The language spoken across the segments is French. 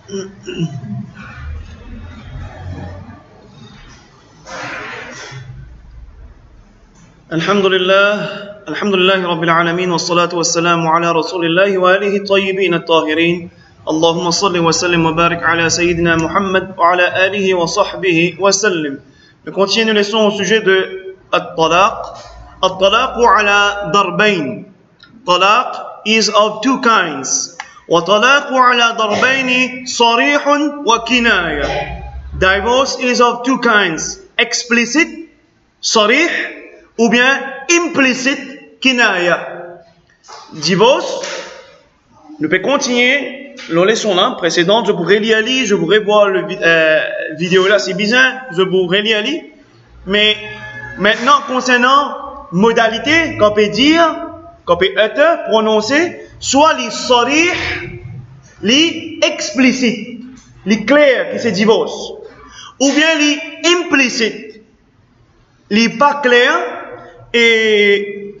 Alhamdulillah Rabbil Alamin wa salatu wa salamu ala Rasulillahi wa alihi tayyibin at-tahirin. Allahumma salli wa sallim wa barik ala Sayyidina Muhammad wa ala alihi wa sahbihi wa sallim. Nous continuons les leçons au sujet de At-Talaq. At-Talaq ala darbayn. Talaq is of two kinds. Wa talaq ala darbayn sarih wa kinaya. Divorce is of two kinds. Explicit, sarih, ou bien implicite, kinaya. Divorce, nous pouvons continuer la leçon là, précédente. Je pourrais lire, je pourrais voir le vidéo là, c'est bizarre, je pourrais lire. Mais maintenant, concernant modalité, qu'on peut dire, qu'on peut être, prononcer, soit les sarih, les explicites, les clairs qui c'est divorce, ou bien les implicites, les pas clairs, et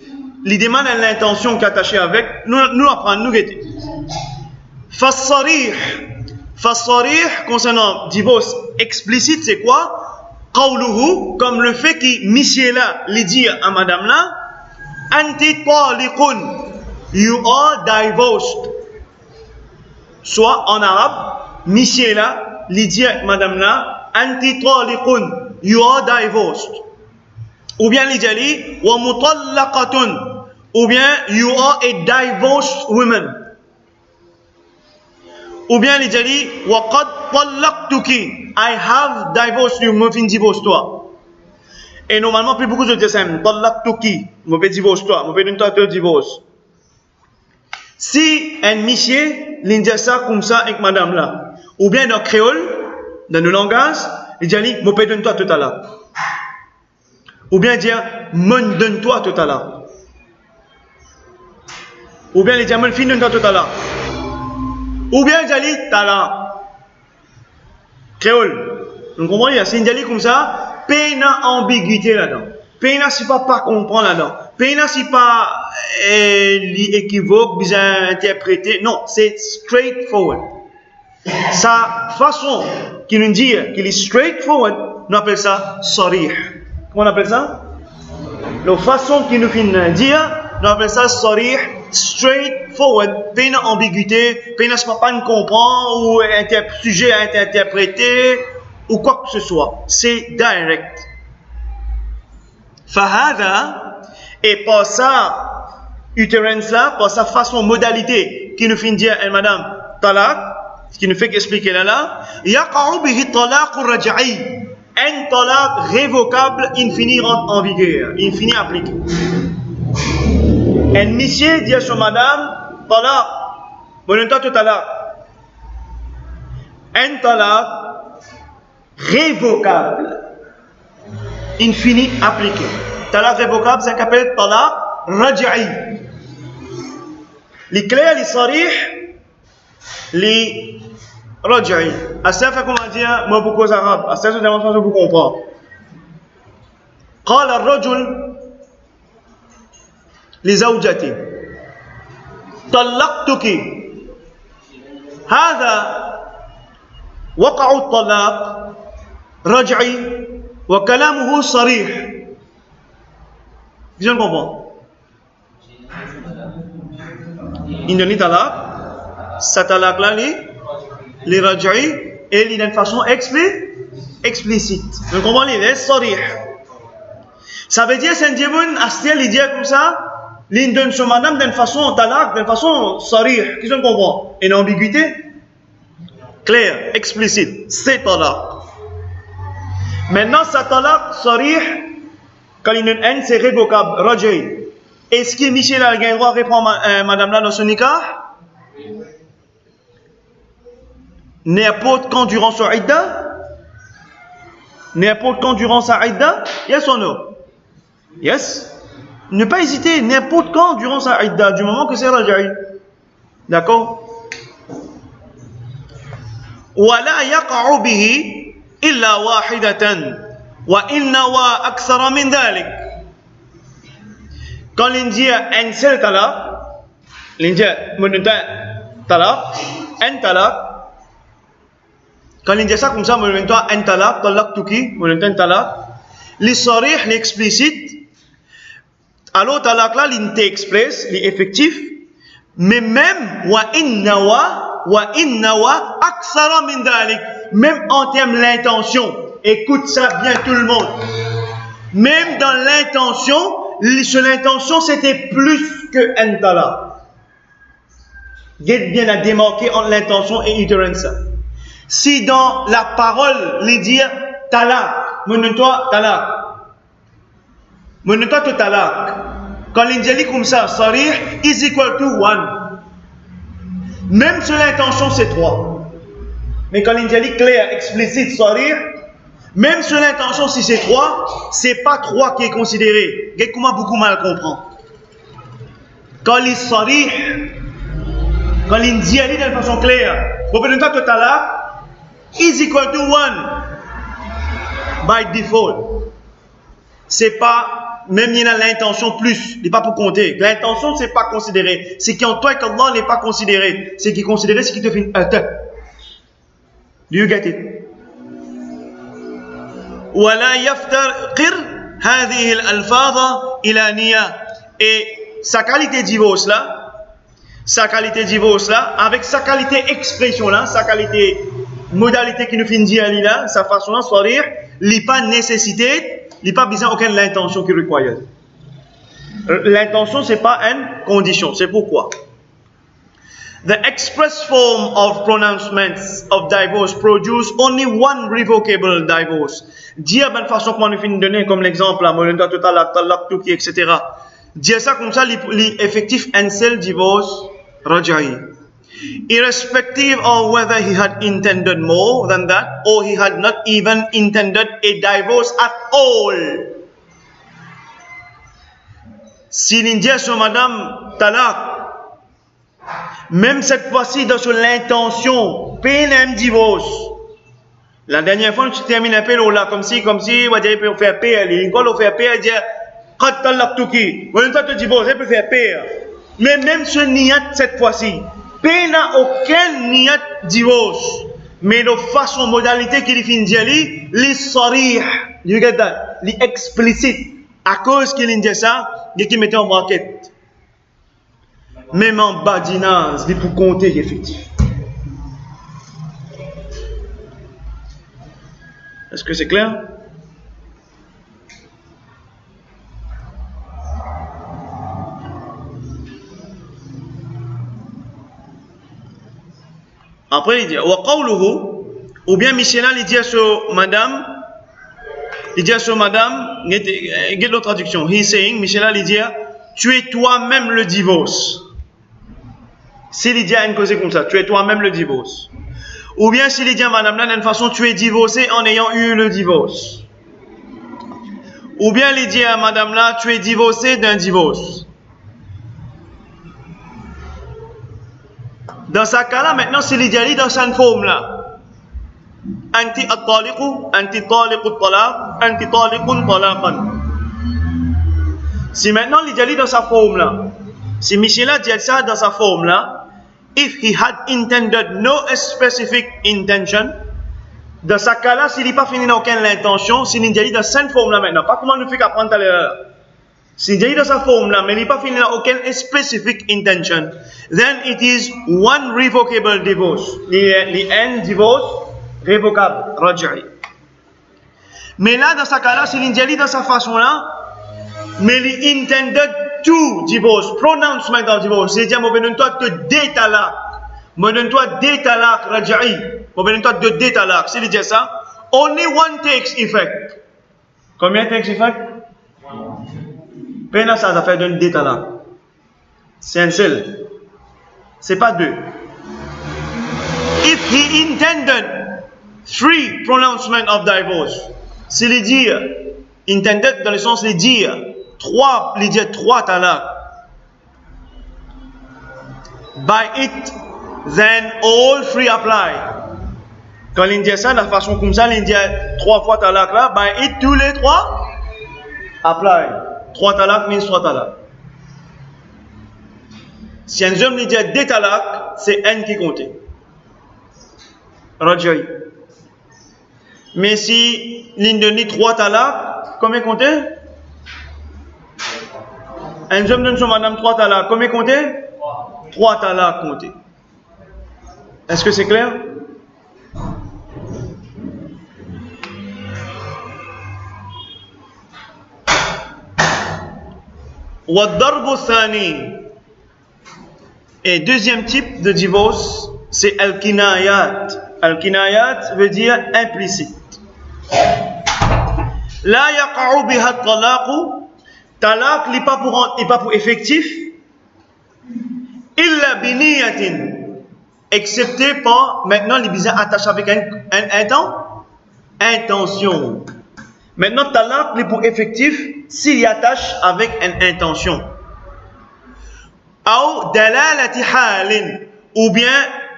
les demandes à l'intention qui est attachée avec, nous apprendre, nous guetter. Fassarih, concernant divorce explicite, c'est quoi? Qawluhu, comme le fait que monsieur là, lui dit à madame là, anti taliqun, you are divorced. Soit en arabe, monsieur là, lui dit à madame là, anti taliqun, you are divorced. Ou bien il dit wa mutallaqatun, ou bien you are a divorced woman. Ou bien il dit wa qad tallaqtuki, I have divorced you, me fin divorce toi. Et normalement plus beaucoup de dire ça, tallaqtuki, me fait divorce toi, me fait une toi divorce. Si un monsieur il dit ça comme ça avec madame là, ou bien dans créole, dans le langage, il dit me fait toi tout à l'heure. Ou bien dire, me donne-toi tout à l'heure. Ou bien dire, me fin donne-toi tout à l'heure. Ou bien dire, t'as là. Créole. Vous comprenez? C'est une dialecte comme ça, peine ambiguïté là-dedans. Peine si pas comprendre là-dedans. Peine si pas équivoque, bien interprété. Non, c'est straightforward. Sa façon qui nous dit qu'il est straightforward, on appelle ça sarih. Comment on appelle ça? La façon qu'il nous fait dire, on appelle ça sarih, straightforward, pas d'ambiguïté, pas de comprendre ou sujet à être interprété ou quoi que ce soit. C'est direct. Fahada, et par sa utterance là, par sa façon, modalité qui nous fait dire, madame, talaq, ce qui nous fait expliquer là, yaqa'u bihi talaq raj'i. Un talaq révocable, infini en vigueur, infini appliqué. Un monsieur dit à son madame, talaq, bonne-toi tout à l'heure. Un talaq révocable, infini appliqué. Talaq révocable, c'est qu'appelle talaq raj'i. Les clairs, les sarih, les raj'i. Ça fait comment dire, moi beaucoup arabe, ça c'est une façon de vous comprendre. قال الرجل لزوجته طلقتك هذا وقع الطلاق رجعي وكلامه صريح. Vous comprenez? Il donne talaq, ça talaq là les raj'i, et il a une façon explicite. Vous comprenez? Les sarih. Ça veut dire, c'est un diable, Astel, il dit comme ça, il donne son madame d'une façon talaq, d'une façon sarih. Qui se comprend? Une ambiguïté claire, explicite. C'est talaq. Maintenant, ça talaq, sarih, quand il y a une haine, c'est révocable, raj'i. Est-ce que Michel a le droit de répondre madame là dans son nikah? N'importe quand durant sa idda? N'importe quand durant sa idda? Yes ou non? Yes. Ne pas hésiter, n'importe quand durant sa idda, du moment que c'est raj'i. D'accord? ولا يقع به إلا واحدة وإن نوى أكثر من ذلك. Quand l'Indien a un seul talaq, l'Indien a un talaq, Quand il dit ça comme ça, on dit un talaq, talaq tuki, on dit un talaq. Les sarih, l'explicite. Alors talaq là, l'inte express, l'effectif. Mais même, wa innawa, aksara min dalik. Même en termes de l'intention. Écoute ça bien tout le monde. Même dans l'intention, sur l'intention, c'était plus que un talaq. Guette bien à démarquer entre l'intention et utterance. Si dans la parole, les dire talaq, monne-toi talaq, monne-toi talaq. Quand l'indiali comme ça, sarih is equal to one. Même sur l'intention, c'est 3. Mais quand l'indiali clair, explicite, sarih, même sur l'intention, si c'est 3, c'est pas 3 qui est considéré. Guette comment beaucoup mal comprend. Quand il sarih, quand l'indiali de façon claire, vous pouvez dire talaq is equal to 1 by default. C'est pas, même il y a l'intention plus, il n'est pas pour compter. L'intention, c'est pas considéré. Ce qui en toi et qu'Allah n'est pas considéré. Ce qui est considéré, c'est qui te fait un te. Do you get it? ولا يفتقر هذه الألفاظ إلى نية. Et sa qualité divorce là, avec sa qualité expression là, sa qualité modalité qui nous fait dire là, sa façon là, soit dire, il n'y a pas nécessité, il n'y a pas besoin aucune l'intention qui requiert. L'intention, ce n'est pas une condition, c'est pourquoi. The express form of pronouncements of divorce produce only one revocable divorce. Dire de façon qu'on nous fait donner comme l'exemple là, molenda total, talaq tuki, etc. Dire ça comme ça, l'effectif un seul divorce, rajai. Irrespective of whether he had intended more than that or he had not even intended a divorce at all. Si l'Indien sur Madame Talaq, même cette fois-ci dans l'intention, peine un divorce. La dernière fois, tu termines un peu là, comme si, on va dire, on fait paix, il on fait paix, il dit, quand Talaq tuki, on te divorce, il peut faire paix. Mais même ce niyat cette fois-ci, paix n'a aucun niyat divorce. Mais de façon, modalité qu'il finit dire, les sarih, you get that, les explicite. À cause qu'il dit ça, il qui mettait en braquette. Même en badinage, il pour compter effectif. Est-ce que c'est clair? Après, il dit, wa qawluhu, ou bien Michel, il dit sur madame, il get l'autre traduction. He is saying, Michel, il dit, tu es toi-même le divorce. S'il dit une cause comme ça, tu es toi-même le divorce. Ou bien s'il dit à madame là, d'une façon, tu es divorcé en ayant eu le divorce. Ou bien il dit à madame là, tu es divorcé d'un divorce. Dans ce cas-là, maintenant, s'il dit dans cette forme-là, anti at-taliqu, anti taliqu at-talaq, anti taliqun talaqan. Si maintenant il dit dans sa forme-là, si Michel a dit ça dans sa forme-là, if he had intended no specific intention, dans ce cas-là, s'il n'est pas fini dans aucune intention, s'il dit dans cette forme-là maintenant, pas comment nous fait qu'apprendre tout à l'heure. S'il dit dans sa forme-là, mais il n'est pas fini dans aucune specific intention, then it is one revocable divorce. Il un divorce révocable, raj'i. Mais là, dans ce cas-là, s'il dit dans sa façon-là, mais il intended to divorce, pronouncement of divorce, c'est-à-dire, moi, donne-toi de détalaq, moi, donne-toi détalaq, raj'i, moi, donne-toi de détalaq, s'il dit ça, only one takes effect. Combien takes effect? Peine ça fait d'un détalaq. C'est un seul. C'est pas deux. If he intended 3 pronouncement of divorce, s'il dit, intended dans le sens de dire, 3 talaq, by it, then all 3 apply. Quand il dit ça, de la façon comme ça, il dit 3 fois talaq là, by it, tous les 3 apply. 3 talaq means 3 talaq. Si un homme dit 2 talaq, c'est un qui compte. Rajai. Mais si l'une donne 3 talaks, combien compter? Un homme donne son madame 3 talaks, combien compter? 3 talaks compter. Est-ce que c'est clair? Wad-darbu thani. Et deuxième type de divorce, c'est al-kinayat. Al-kinayat veut dire implicite. La yaqa'u biha at-talaqu. Talaq n'est pas pour effectif. Illa bi niyatin. Excepté par, maintenant, les bizarres attachent avec intention. Maintenant, talaq n'est pour effectif s'il y attache avec une intention. Ou dalalati halin, ou bien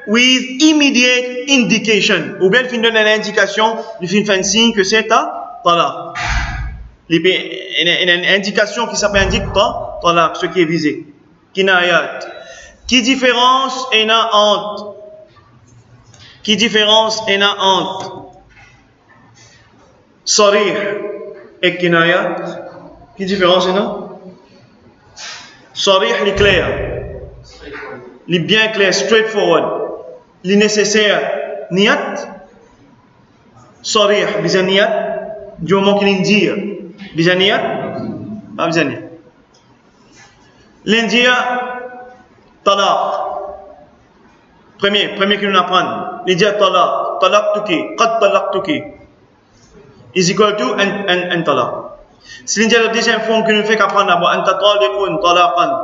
with immediate indication, ou bien il donne une indication, il fait un signe que c'est talaq. Il y a une indication qui s'appelle indique talaq, ce qui est visé. Kinayat. Qui différence est là entre? Qui différence est là entre sarih et kinayat? Qui différence est là? Sarih, il est clair. Il est bien clair, straightforward. Il est nécessaire. Niyat. Sarih, bizan niyat. Du moment qu'il est dire. Bizan niyat. Pas bizan niyat. L'india. Talaq. Premier que nous apprenons. L'india talaq. Talaq tuki. Qad talaq tuki. Is equal to and talaq. Si l'india la deuxième forme que nous fait qu'apprendre d'abord, anta taliqun talaqan.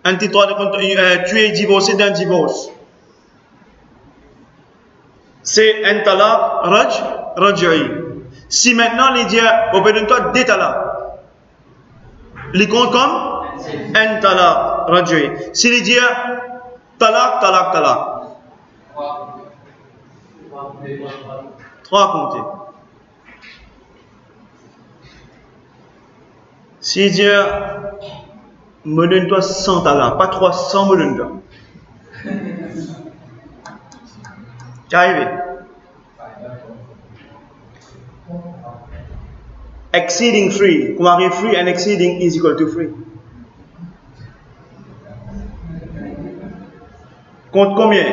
Anti taliqun, tu es divorcé d'un divorce. C'est un talaq raj'i. Si maintenant l'india donne-toi des talaq. Les compte comme un talaq raj'i. Si l'india talaq. 3 comptés. Si Dieu me donne-toi 100 talaks, pas 300 me donne-toi. Tu es arrivé? Exceeding free. Comment arrive free and exceeding is equal to free. Compte combien?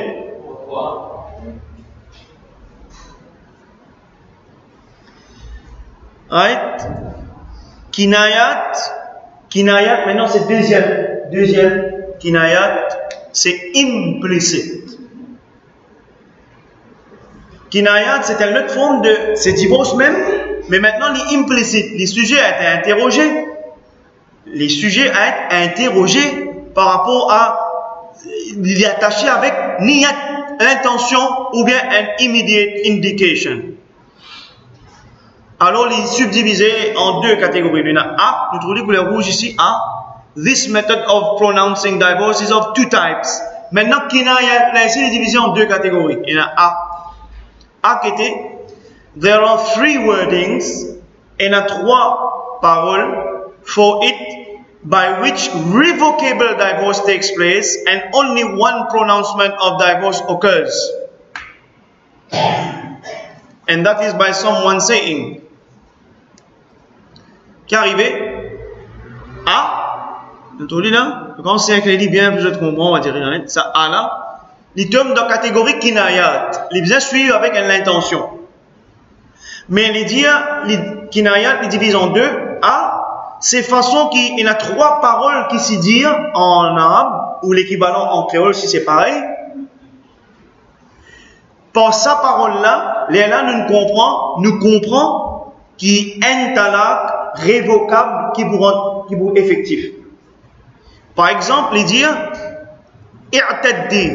Right? Kinayat, maintenant c'est deuxième, kinayat, c'est implicite. Kinayat, c'est une autre forme de, c'est divorce même, mais maintenant les implicites, les sujets à être interrogés, par rapport à, il est attaché avec niyat, l'intention, ou bien an immediate indication. Alors, il est subdivisé en 2 catégories. Il y en a A, nous trouvons les couleurs rouges ici, A. This method of pronouncing divorce is of 2 types. Maintenant, kinayat, là ici, il est divisé en 2 catégories. Il y en a A. A qui était, there are 3 wordings, il y en a 3 paroles, for it, by which revocable divorce takes place, and only 1 pronouncement of divorce occurs. And that is by someone saying, qui est arrivé A, nous trouvons là, quand c'est un crédit bien plus de comprendre, on va dire ça A là, il tombe dans la catégorie kinayat, il bien suivre avec l'intention. Mais les kinayat, il divise en 2. A, c'est façon qu'il y a 3 paroles qui s'y disent en arabe, ou l'équivalent en créole si c'est pareil. Par sa parole-là, nous comprenons qu'il y a un talaq révocable qui vous effectif. Par exemple, il dit i'taddi.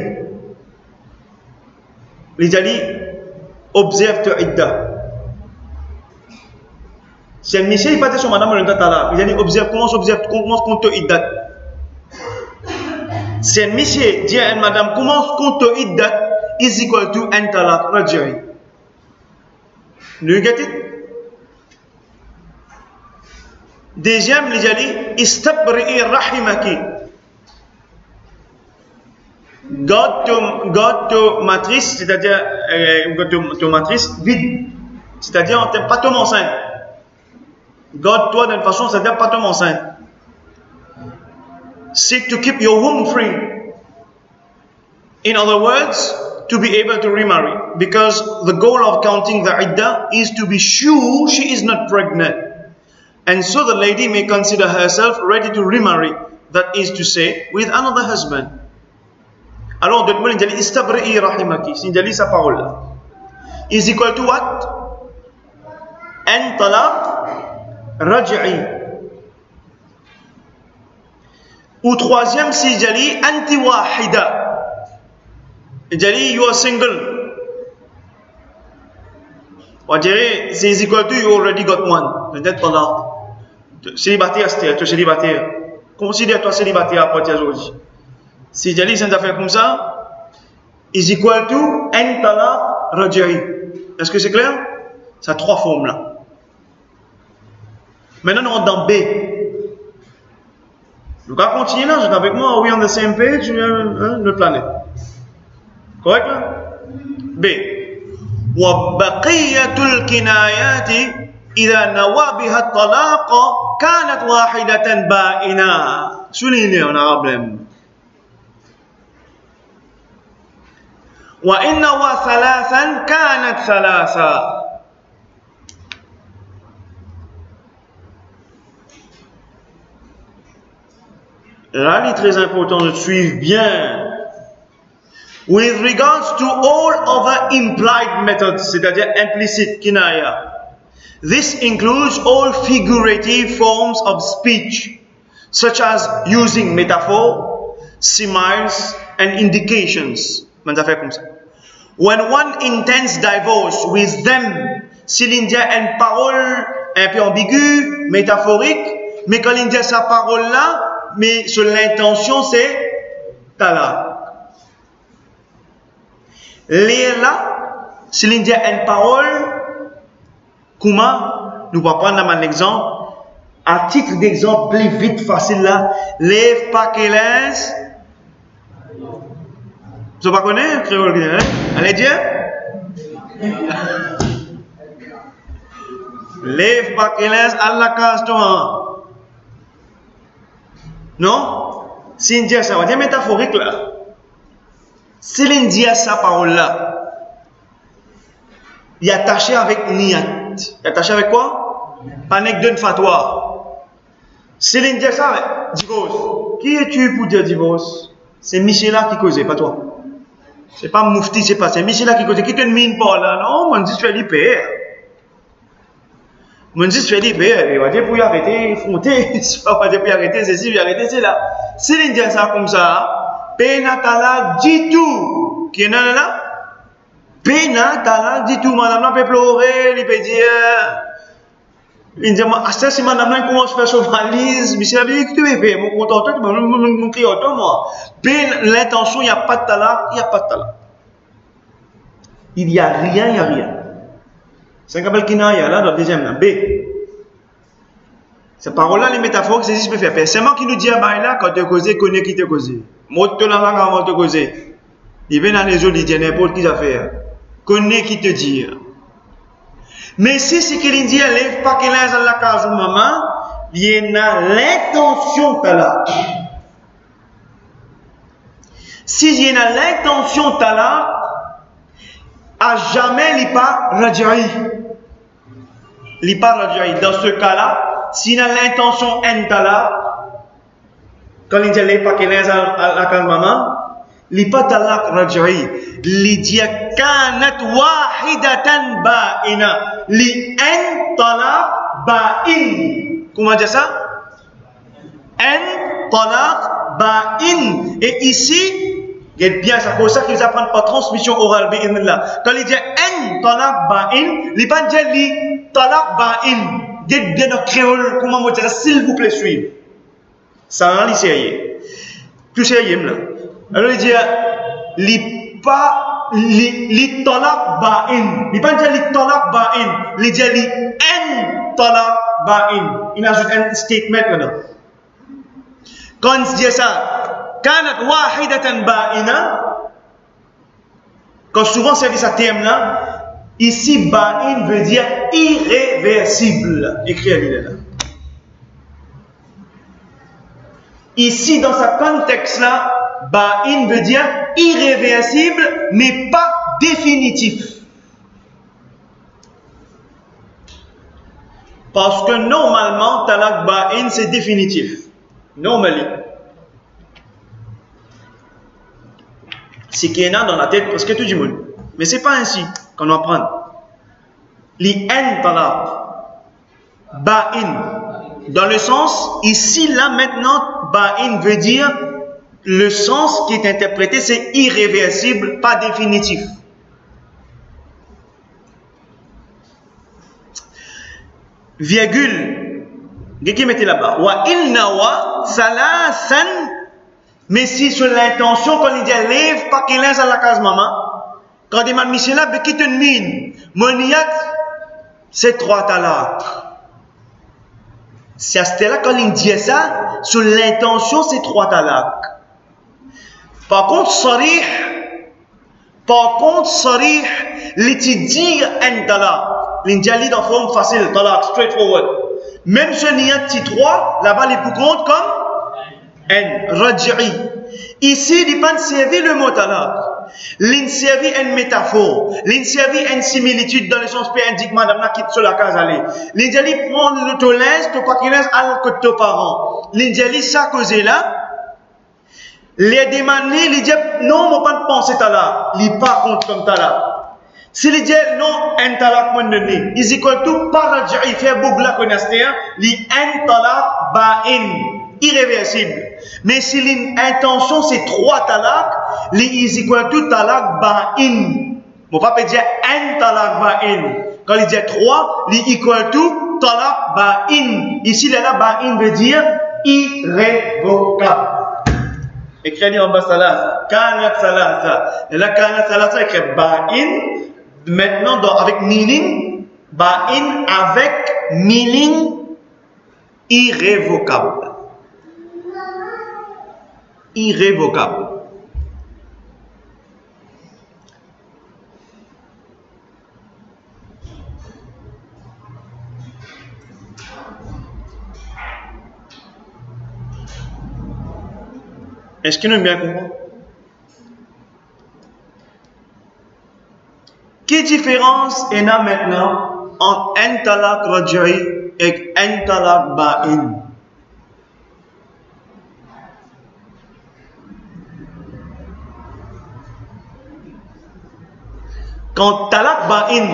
Il dit observe ta idda. Si un monsieur il passe sur madame le talaq, il dit observe compte ta idda. Si un monsieur dit à une madame commence compte ta idda is equal to an talaq raj'i. Do you get it? Deuxième, il dit istabri'i rahimaki. God to matrice, c'est-à-dire God to matrice vide. C'est-à-dire, t'es pas tomber enceinte. Garde-toi d'une façon, c'est-à-dire pas tomber enceinte. Seek to keep your womb free. In other words, to be able to remarry. Because the goal of counting the iddah is to be sure she is not pregnant. And so the lady may consider herself ready to remarry. That is to say, with another husband. Alors, de nous dire istabri'i rahimaki, c'est dire sa parole là. Is equal to what? An talaq raj'i. Ou troisième, c'est dire anti wahida. Dire you are single. On dirait c'est equal to you already got one. Peut-être talaq. Célibataire, c'est toi célibataire. Considère-toi célibataire à partir d'aujourd'hui. Si Jali c'est une affaire comme ça, is equal to an talaq raj'i. Est-ce que c'est clair? Ça a trois formes là. Maintenant on rentre dans B. Vous pouvez continuer là, vous êtes avec moi? We on the same page, notre planète. Correct là? B. وبقية الكنايات إذا نوى بها الطلاق كانت واحدة بائنة. Soulignez en arabe. وإن نوى ثلاثا كانت ثلاثة. Là, il est très important de suivre bien. With regards to all other implied methods, c'est-à-dire implicit kinaya, this includes all figurative forms of speech, such as using metaphor, similes, and indications. When one intends divorce with them, s'il y a une parole un peu ambiguë, métaphorique, mais quand il y a sa parole là, mais sur l'intention c'est talaq. Là, s'il y a une parole, comment nous allons prendre un exemple, à titre d'exemple, plus vite, facile là, lève pas qu'elle est. Vous ne connaissez pas créole, hein? Allez dire. Lève pas qu'elle est à la case toi. Non? Si on dit ça, on va dire métaphorique là. Si l'on dit sa parole là, il est attaché avec niyat. Il est attaché avec quoi? Anecdote fatwa. Si l'on dit ça, divorce. Qui es-tu pour dire divorce? C'est Michela qui cause, pas toi. C'est pas Moufti, c'est pas. C'est Michela qui cause. Qui te mine pas là? Non, on dit tu fais l'IPR. On dit tu fais l'IPR. Il va dire pour y arrêter, fronter. On va dire pour y arrêter, c'est ci, pour y arrêter, c'est là. Si l'on dit ça comme ça, Penatala dit tout. Qui est là? Penatala dit tout. Madame là peut pleurer, il peut dire. Il dit, ah, si madame là commence à faire son valise, mais c'est la vie que tu veux faire. Mon content, mon client, moi. L'intention, il n'y a pas de talaq, il n'y a pas de talaq. Il n'y a rien, il n'y a rien. C'est un kabel kinaya là, dans le deuxième là. B. Ces paroles-là, les métaphores, c'est ce que je peux faire. C'est moi qui nous dit à là, quand tu causes, connais qui te cause. Moi, tu l'as là avant de te causer. Il vient dans les autres, il dit n'importe qui faire. Connais qui te dit. Mais si c'est qu'il dit, lève pas qu'il est dans la case ou maman, il y a l'intention talaq. Si il y a l'intention talaq, à jamais il n'est pas raj'i. Il n'est pas raj'i. Dans ce cas-là, s'il y a l'intention en talaq, quand il dit lève pas qu'il est dans la case maman, il n'est pas talaq raj'i. Il dit kanat wahidatan ba'ina. Li en talaq ba'in. Comment dire ça? En talaq ba'in. Et ici, regarde bien, c'est pour ça qu'ils apprennent par transmission orale. Quand il dit en talaq ba'in, il ne pas dire li talaq ba'in. Regarde bien notre créole, comment on dit ça, s'il vous plaît, suivez. Ça rend les sérieux. Plus sérieux là. Alors il dit li pas li talaq ba'in. Il pas dire li talaq ba'in. Il dit li en talaq ba'in. Il ajoute un statement là. Quand il dit ça, kanat wahidatan ba'ina. Quand souvent c'est ça terme là, Ici, ba'in veut dire irréversible. Écris-le là. Ici, dans ce contexte-là, ba'in veut dire irréversible, mais pas définitif. Parce que normalement, talaq ba'in, c'est définitif. Normalement. C'est qu'il y en a dans la tête presque tout le monde. Mais ce n'est pas ainsi qu'on doit prendre. Li en talaq ba'in. Dans le sens, ici, là, maintenant, ba'in veut dire, le sens qui est interprété, c'est irréversible, pas définitif. Virgule. Qui mettez là-bas. Wa il nawa salasan. Mais si sur l'intention, quand il dit lève, pas qu'il est à la case maman. Quand il m'a mis là, ben qui te mine. Moniyat, c'est 3 talaq. C'est à ce là quand il dit ça, sur l'intention, c'est 3 talaq. Par contre, sarih, l'étudier un talaq. L'indiali dans forme facile, talaq, straightforward. Même ce niyat ti 3, là-bas, il peut compte comme un raj'i. Ici, il pas servi le mot talaq. Il servi une métaphore. Il servi une similitude dans le sens peu indique madame n'a quitte sur la case aller. L'indiali prend le tolès, to pakinès alors que tes parents. L'indiali ça causé là. Les demander, il dit non, moi pas penser talaq. Il pas compte comme talaq. S'il dit non, un talaq mon donné. Il dit que tout par raj'i fait bougla connastéa, li un talaq ba'in. Irréversible. Mais si l'intention c'est 3 talaq, li is equal to talaq ba'in. Mon papa dit un talaq ba'in. Quand il dit 3, li equal to talaq ba'in. Ici là ba'in veut dire irrévocable. Écrit en bas salasa. Kanat salasa. Et là kanat salasa écrit ba'in. Maintenant avec meaning, ba'in avec meaning irrévocable. Irrévocable. Est-ce que nous bien comprenons? Quelle différence il y a maintenant entre un talaq raj'i et un talaq ba'in? Quand talaq ba'in,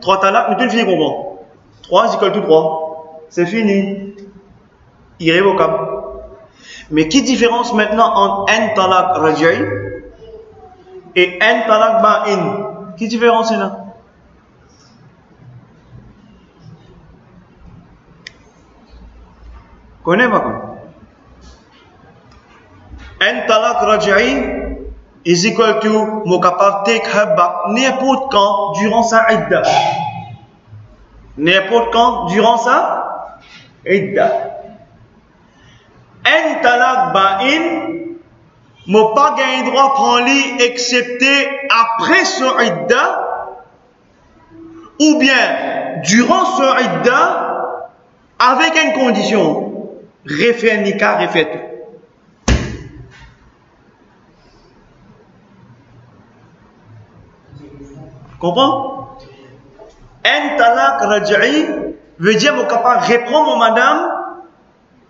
3 talaq, nous tout fini comment? 3 égale tout 3. C'est fini. Irrévocable. Mais quelle différence maintenant entre un talaq raj'i et un talaq ba'in? Quelle différence est là? Connais pas quoi? Un talaq raj'i is equal to mon capable take her back n'importe quand durant sa idda. N'importe quand durant sa idda. Un talaq ba'in, mon pas gagné droit prend lui excepté après son idda ou bien durant son idda avec une condition. Refaire nikah, refaire tout. Comprends? Un talaq raj'i veut dire mon capable reprendre mon madame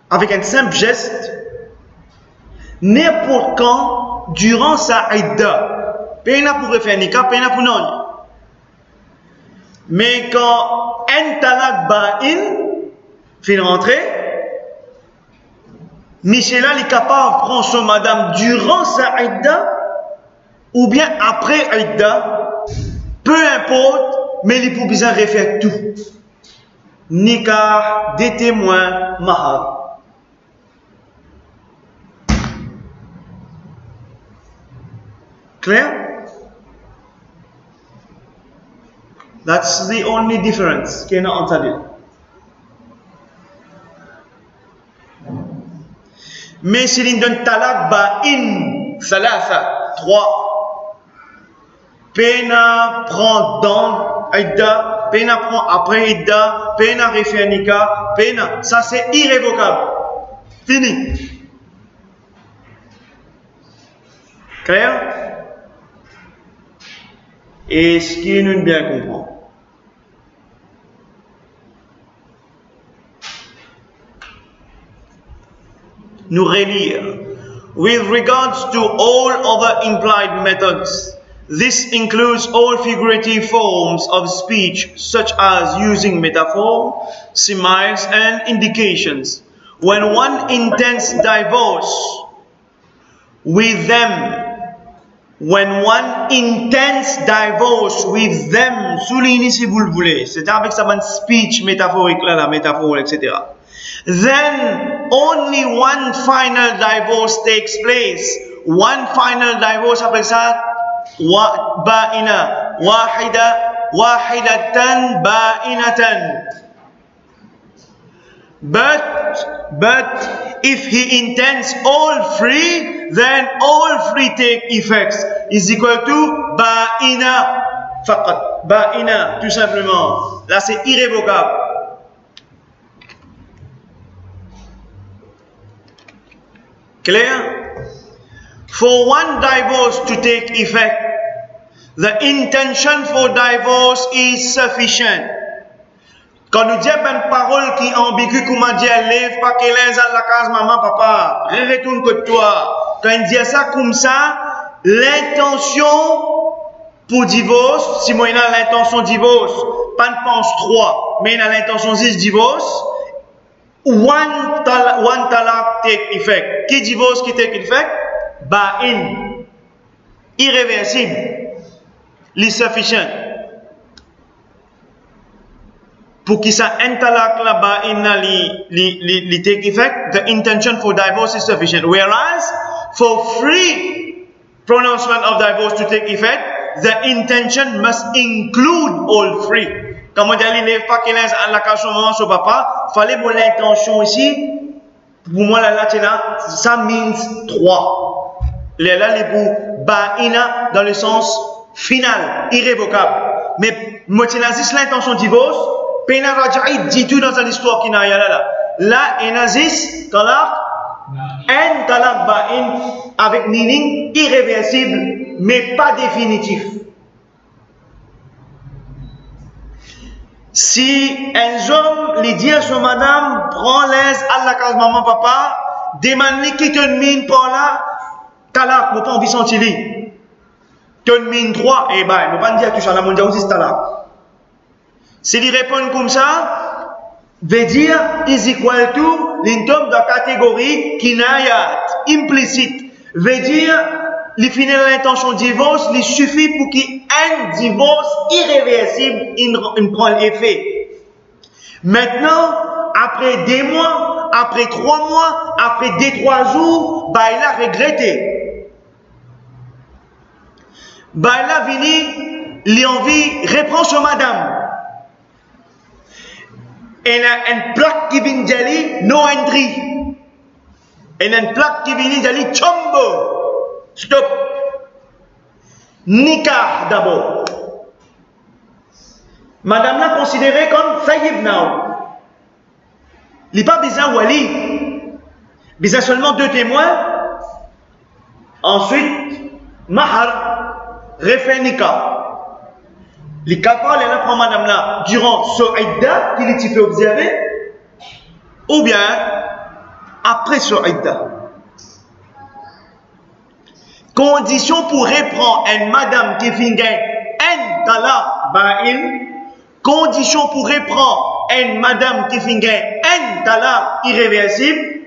avec un simple geste n'importe quand durant sa idda. Peina pour refaire nikah, peina pour non. Mais quand un talaq ba'in fin rentrer, Michela est capable de prendre son madame durant sa idda ou bien après idda. Peu importe, mais il faut bien refaire tout. Nikah, des témoins, mahar. Clair? That's the only difference. Kena antadil. Mais si l'on donne talaq ba'in, salasa, 3. Pena prend dans Idda, Pena prend après Idda, Pena refait Nika, Pena. Ça c'est irrévocable. Fini. Clair? Et ce qui nous bien comprend. Nous relire. With regards to all other implied methods, this includes all figurative forms of speech such as using metaphor, similes and indications. When one intends divorce with them, soulignez si vous le voulez, c'est avec sa bonne speech métaphorique là, la métaphore, etc. Then only one final divorce takes place. One final divorce appelle ça ba'ina, wahidatan ba'inatan. But if he intends all three, then all three take effects. Is equal to ba'ina faqat. Ba'ina, tout simplement. Là, c'est irrévocable. Clear? For one divorce to take effect, the intention for divorce is sufficient. Quand nous disons une parole qui est ambiguë, comment dire, lève pas qu'elle est à la case, maman, papa, retourne que toi. Quand il dit ça comme ça, l'intention pour divorce, si moi il a l'intention divorce, pas ne pense 3, mais il a l'intention 6 divorce, one talaq take effect. Qui divorce, qui take effect? Ba'in. Irréversible. Insufficient. Pour qu'il ça un talaq la ba'in li take effect, the intention for divorce is sufficient. Whereas, for free pronouncement of divorce to take effect, the intention must include all three. Comme on dit, il lève pas qu'il est à la case maman, son papa, fallait mon l'intention ici, pour moi là, ça means 3. Là, les pour ba'ina dans le sens final, irrévocable. Mais, motinazis l'intention divorce, Pena Raja'i dit tout dans l'histoire qui n'a là. Là, Enazis, talaq, en talaq ba'in, avec meaning irréversible, mais pas définitif. Si un homme lui dit à son madame, prends l'aise à la case maman, papa, demande-lui qui te mine par là, talaq, nous pas envie de sentir lui. Te mine 3, eh ben, nous pas dire tout ça, la mondiale aussi, talaq. S'il répond comme ça, veut dire is equal to l'intom de catégorie kinayat, implicite. Veut dire, il finit l'intention de divorce, il suffit pour qu'il y ait un divorce irréversible, il prend l'effet. Maintenant, après 2 mois, après 3 mois, après 2-3 jours, bah il a regretté. Bah il a venu, il a envie, reprend sur madame. Elle a une plaque qui vient d'aller, no entry. Elle a une plaque qui vient d'aller, chombo. Stop. Nikah d'abord. Madame l'a considéré comme faillib now. Il n'y a pas besoin wali. Besoin seulement 2 témoins. Ensuite, mahar, refait nikah. Les capables, elle prend madame là durant ce idda qu'il est fait observer, ou bien après ce idda. Condition pour reprendre une madame qui finit un talaq ba'in, condition pour reprendre une madame qui finit un talaq irréversible,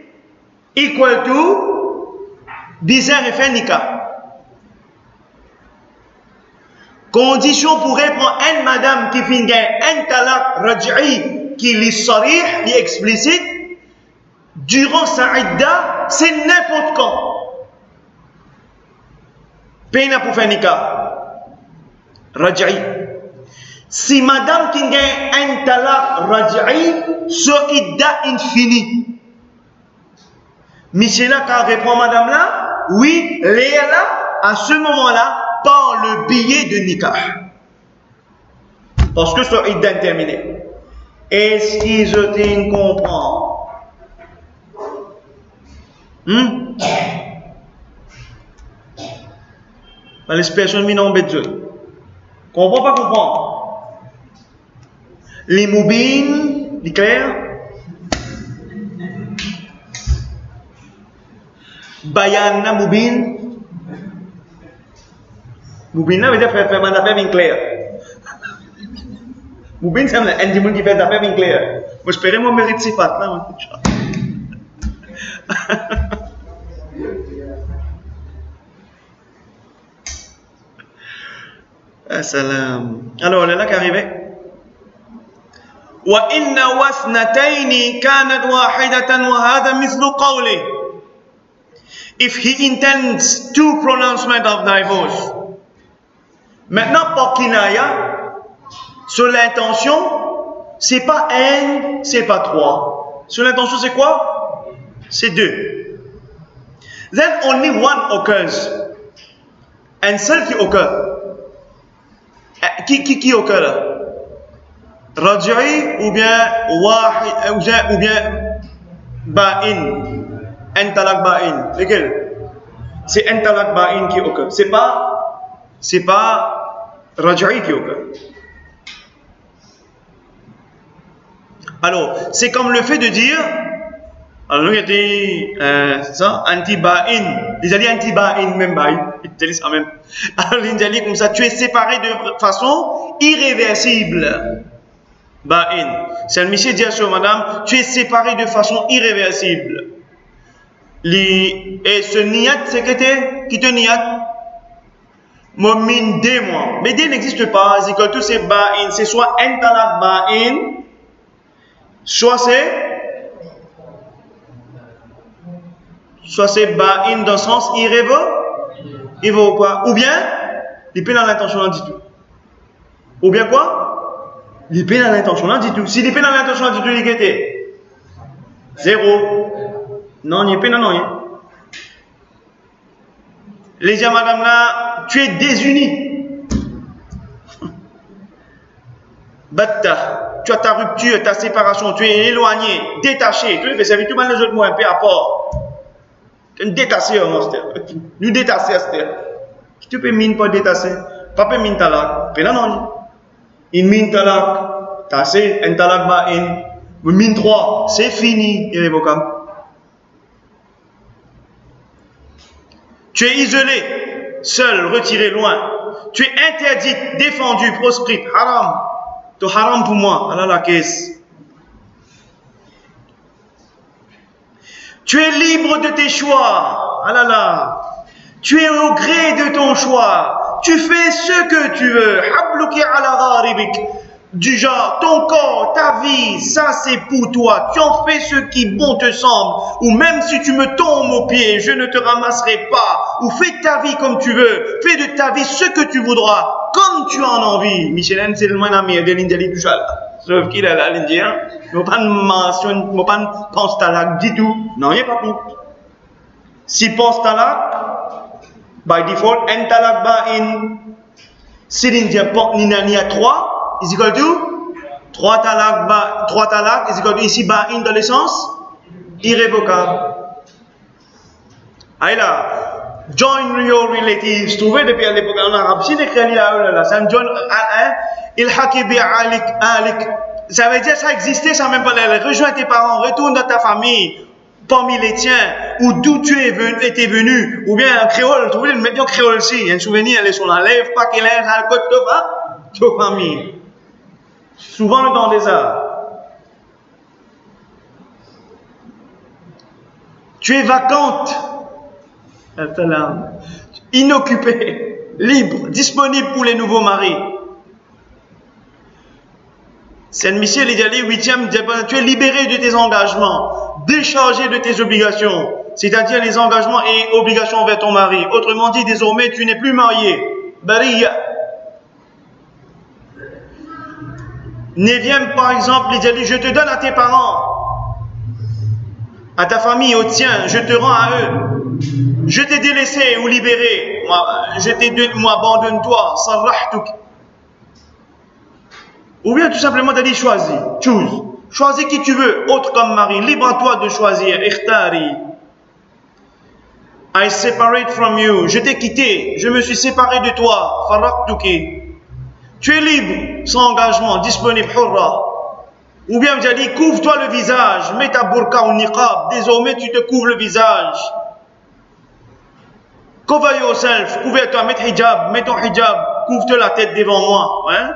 equal to bizarre et fait nikah. Condition pour reprendre une madame qui finit un talaq raj'i qui est sarih, qui est explicite, durant sa idda, c'est n'importe quand. Pena pour faire nikah. Raj'i. Si madame qui gagne un talaq raj'i, ce idda infini. Monsieur là, quand reprend madame là, oui, Léa là, à ce moment-là, par le biais de nikah. Parce que c'est indéterminé. Est-ce que je te comprends? Les personnes qui n'ont pas de comprends pas comprendre. Les moubines, les clairs. Bayana moubine. Moubine veut dire faire des affaires bien claires. Moubine c'est un monde qui fait des affaires bien claires. Moi j'espère que je mérite ces faits là. Assalam. Alors là qui arrivait. وإن واثنتين كانت واحدة وهذا مثل قوله. If he intends two pronouncement of divorce. Maintenant, pour kinaya, sur l'intention, c'est pas un, c'est pas trois. Sur l'intention, c'est quoi? C'est deux. Then only one occurs. Un seul qui occur. Qui occur là? Raj'i ou bien wahid ou bien ba'in. Un talak ba'in. Lequel? C'est un talak ba'in qui occur. C'est pas Raj'i qui occur. Alors, c'est comme le fait de dire, alors nous dit, c'est ça, anti-ba'in. Ils ont dit anti-ba'in, même ba'in. Ils disent ça même. Alors, ils ont dit comme ça, tu es séparé de façon irréversible. Ba'in. C'est le monsieur dit à madame, tu es séparé de façon irréversible. Et ce niyat, c'est qui te niyat? Momin de moi. Mais de n'existe pas. C'est ba'in. C'est soit un talak ba'in, soit c'est ba'in dans le sens irrévocable. Ou bien, il peut dans l'intention du tout. Ou bien quoi? Il peut dans l'intention du tout. Si il peut dans l'intention du tout, il était zéro. Non, il peut non. Les gens, madame là, tu es désuni. Batta, tu as ta rupture, ta séparation, tu es éloigné, détaché. Tu fais servir tout le monde les autres mots un peu à part. Tu es détaché, nous détacher à cette terre. Tu peux mine pas détacher. Papa mine talak. Puis là, non. Une mine talak. Tassé, un talak ba'in. Mine 3, c'est fini, irrévocable. Tu es isolé, seul, retiré, loin. Tu es interdit, défendu, proscrit, haram. Tu es haram pour moi, Allah la caisse. Tu es libre de tes choix, Allah la. Tu es au gré de ton choix. Tu fais ce que tu veux. Habluki ala gharibik. Du genre, ton corps, ta vie, ça c'est pour toi. Tu en fais ce qui bon te semble. Ou même si tu me tombes aux pieds, je ne te ramasserai pas. Ou fais ta vie comme tu veux. Fais de ta vie ce que tu voudras, comme tu en as envie. Michelin, c'est le moins ami de l'Indien du Chal. Sauf qu'il est là, l'Indien. Je ne pense talak du tout. Non, il n'y a pas plus. Si pense talak, by default, un talak ba'in. Si l'Indien pense ni à 3, is equal to 3 talak is equal to ici ba'in dans le sens irrévocable. Aïe là, join your relatives, trouvez depuis à l'époque en arabe, si l'écrit là, ça me join, il haki bi alik, ça veut dire ça existait, ça même pas l'air, rejoins tes parents, retourne dans ta famille, parmi les tiens, ou d'où tu étais venu, ou bien un créole, trouvez le médium créole aussi, un souvenir, elle est sur la lèvre, pas qu'il ait un côté de ta famille. Souvent dans les arts. Tu es vacante, inoccupée, libre, disponible pour les nouveaux maris. Saint Michel, il dit, 8e, tu es libéré de tes engagements, déchargé de tes obligations, c'est-à-dire les engagements et obligations envers ton mari. Autrement dit, désormais, tu n'es plus marié. Bariya. 9e, par exemple, il dit, je te donne à tes parents. à ta famille, au tien, je te rends à eux. Je t'ai délaissé ou libéré, moi abandonne-toi, sarrahtuk. Ou bien tout simplement t'as dit choisis, choose. Choisis qui tu veux, autre comme mari, libre à toi de choisir, ikhtari. I separate from you, je t'ai quitté, je me suis séparé de toi, farraqtuki. Tu es libre, sans engagement, disponible, hurra. Ou bien j'ai dit, couvre-toi le visage, mets ta burqa ou niqab, désormais tu te couvres le visage. Cover yourself, couvre-toi, mets ton hijab, couvre-toi la tête devant moi. Hein?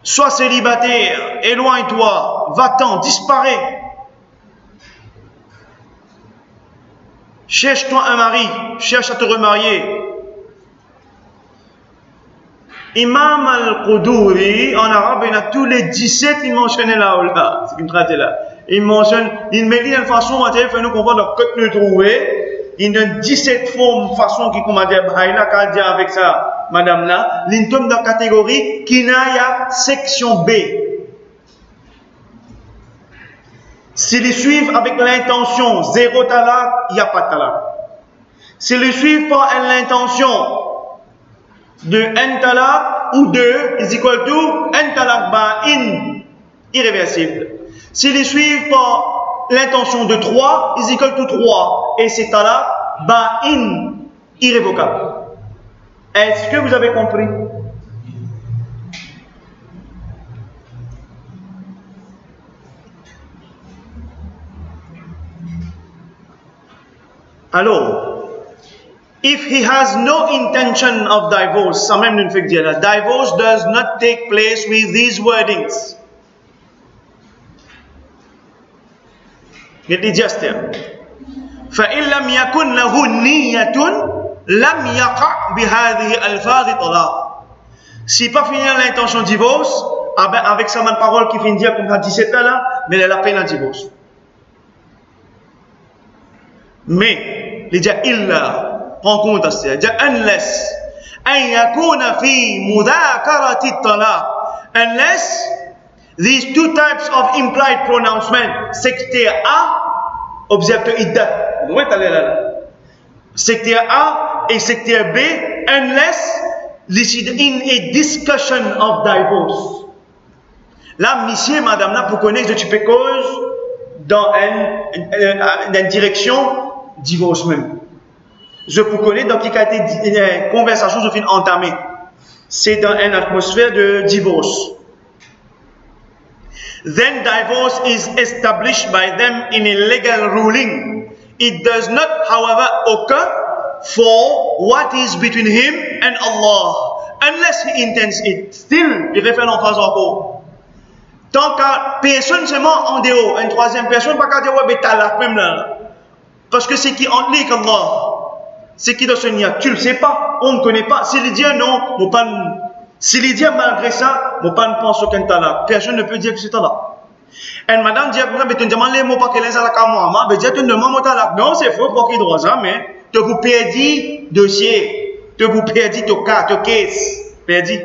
Sois célibataire, éloigne-toi, va-t'en, disparais. Cherche-toi un mari, cherche à te remarier. Imam al-Quduri, en arabe, il a tous les 17, il mentionnait là ou là. C'est une traite là. Il mentionne, il met une façon, il fait nous comprendre que nous trouver. Il donne 17 formes, façon qui, comment dire, il a dire avec ça, madame là. Il tombe dans la catégorie Kinaya section B. S'ils les suivent avec l'intention, zéro talak, il n'y a pas de talak. S'ils les suivent pas l'intention de un talak ou deux, is equal to un talak ba'in, irréversible. S'ils les suivent pas l'intention de 3, is equal to 3, et c'est talak ba'in, irrévocable. Est-ce que vous avez compris? Alors, if he has no intention of divorce, divorce does not take place with these wordings. Get it just there. فإن لم يكن له نية لم يقع بهذه الفاظ طلاق. Si pas fini l'intention de divorce, avec sa même parole qui finit dire comme ça 17 ans là, mais elle a peine à divorce. Mais il dit illa, prends compte de ça, il dit unless an yakuna fi mudhakarati at-talaq, unless these two types of implied pronouncement, sectaire A, observe que iddat, vous voyez là, sectaire A et sectaire B, unless this is in a discussion of divorce. Là, monsieur, madame, là, pour connaître que tu peux cause dans une direction divorce même. Je vous connais dans quelle conversation je viens entamer. C'est dans une atmosphère de divorce. Then divorce is established by them in a legal ruling. It does not, however, occur for what is between him and Allah, unless he intends it. Still, il réfère en phrase encore. Tant qu'à personne seulement en dehors, une troisième personne, pas qu'à dire, ouais, mais t'as la même là. Parce que c'est qui en lit qu'Allah. C'est qui dans ce nia. Tu le sais pas, on ne connaît pas. S'il dit non, mon pan. S'il dit malgré ça, mon pan pense aucun talak. Personne ne peut dire que c'est talak. Et madame dit, mais tu demandes les mots pas qu'elle est à la caméra, mais tu demandes mon talak. Non, c'est faux, pour qu'il droit ça, mais tu vous perdis dossier. Tu vous perdis ton cas, ton case. Perdi.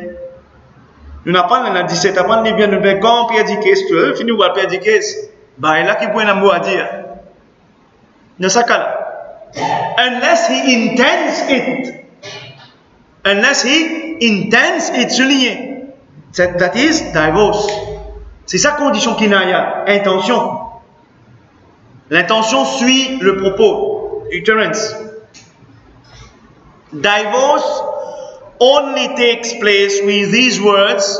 Nous n'avons pas dans 17 avant de bien nous faire quand perdu case, tu veux, fini ou pas perdu case. Bah, il a qui peut un mot à dire. Dans ce cas-là. Unless he intends it. Unless he intends it, souligné. That is divorce. C'est sa condition kinaya, intention. L'intention suit le propos. Utterance. Divorce only takes place with these words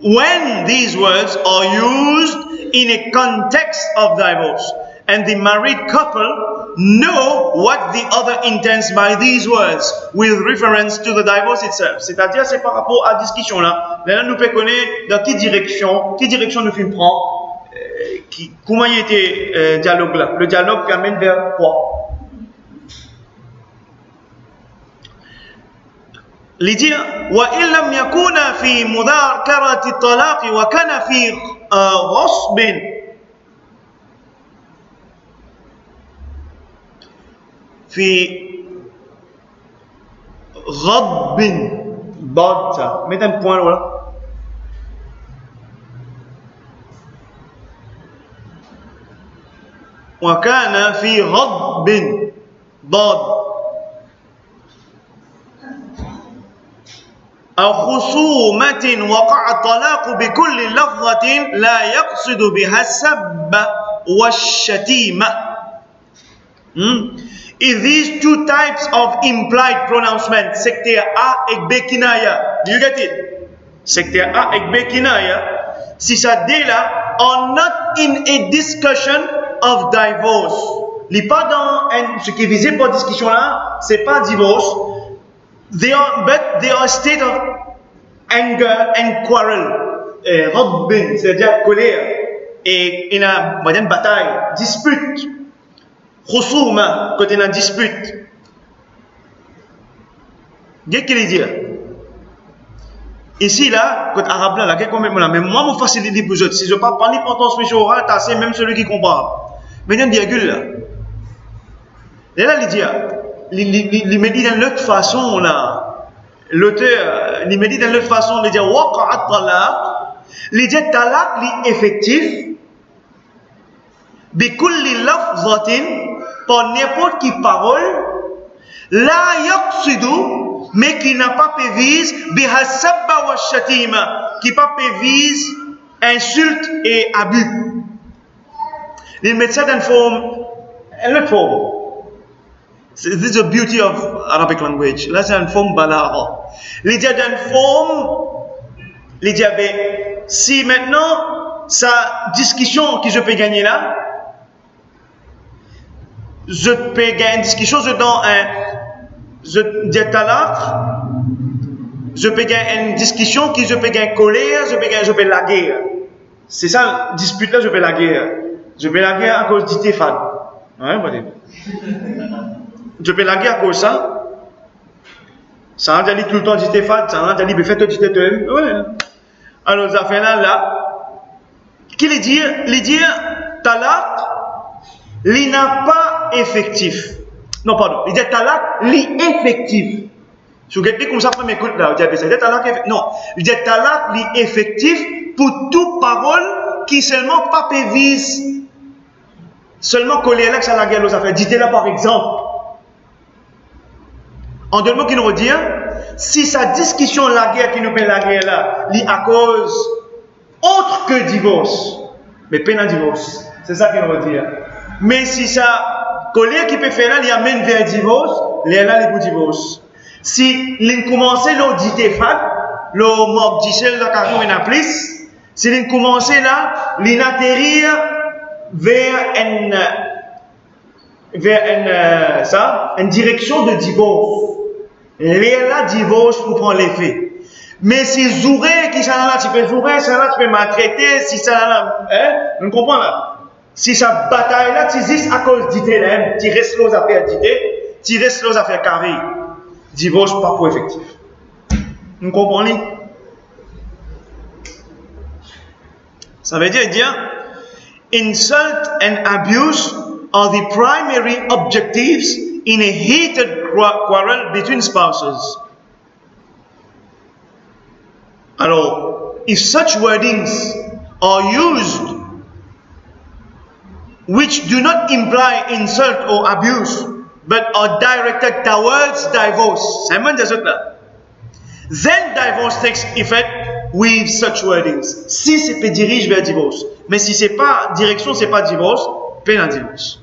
when these words are used in a context of divorce. And the married couple know what the other intends by these words with reference to the divorce itself. C'est-à-dire, c'est par rapport à la discussion là. Maintenant, nous pouvons connaître dans quelle direction le film prend, comment il était dialogue là. Le dialogue qui amène vers quoi? Il dit, وَإِن لَمْ يَكُونَ فِي مُذَاكَرَةِ الطَّلَاقِ وَكَانَ فِي غَصْبٍ في غضب ضاد mettez un point voilà وكان في غضب ضاد أو خصومة وقع الطلاق بكل لفظة لا يقصد بها السب والشتيمة. If these two types of implied pronouncement, sectaire A et B kinaya, do you get it? Sectaire A et B kinaya, si ça dit là, are not in a discussion of divorce. Pas dans ce qui est visé par discussion là, c'est pas divorce. But they are a state of anger and quarrel. Rabbin, c'est-à-dire colère. Et il y a une bataille, dispute. Khusuma, quand il y a une dispute. Qu'est-ce qu'il dit? Ici, là, quand arabe là, qu'est-ce qu'on met là? Mais moi, je facilite pour eux. Si je ne parle pas l'importance de oral, c'est même celui qui comprend. Mais il y a une virgule là. Et là, il dit, il me dit d'une autre façon, là. L'auteur, il me dit d'une autre façon, il dit, waqa'at talaq. Il dit, talaq, il est effectif. Bikulli lafzatin, par n'importe qui parole, la yaqsidu, mais qui n'a pas pévise, biha sabba wa shatima, qui n'a pas pévise, insulte et abus. Il met ça dans une forme. This is the beauty of Arabic language. Là, c'est une forme balagha. Il dit dans une forme, il dit, si maintenant, sa discussion que je peux gagner là, je peux gagner une discussion, je dis talaq, je peux gagner une discussion qui je peux gagner colère, je peux la guerre. C'est ça, dispute là, je peux la guerre. Je peux la guerre à cause d'Itéfad. Ouais, je peux la guerre à cause de ça. Ça a dit tout le temps d'Itéfad, ça a dit, faites d'Itéfad. Ouais. Alors, ça fait là, qu'il est dire, talaq, il n'a pas effectif. Non, pardon. Il dit talaq, li effectif. Si vous regardez comme ça, première écoute là, il dit talaq effectif. Non. Il dit talaq, li effectif pour toute parole qui seulement pas pévise. Seulement coller là que ça la guerre, ça fait. Dites là par exemple. En deux mots qui nous redit, si sa discussion la guerre qui nous fait la guerre là, li à cause autre que divorce, mais peine à divorce. C'est ça qu'il nous redit. Mais si ça colère qui peut faire là, il amène vers divorce, il est là les pour divorce. Si il commence l'auditer fat, le mob d'Israël la carton en plus, si il commence là, il atterrir vers une direction de divorce. Il est là divorce pour prendre l'effet. Mais si Zouré qui ça là, tu peux Zouré, ça là tu peux maltraiter, si ça là, vous comprenez là? Si sa bataille là, tu dis à cause d'Itélem, tu restes aux affaires d'Ité, tu restes aux affaires carrées. Divorce pas pour effectif. Vous comprenez? Ça veut dire, insult and abuse are the primary objectives in a heated quarrel between spouses. Alors, if such wordings are used which do not imply insult or abuse, but are directed towards divorce, then divorce takes effect with such wordings. Si c'est pas dirige vers divorce, mais si c'est pas direction, c'est pas divorce, peine à divorce.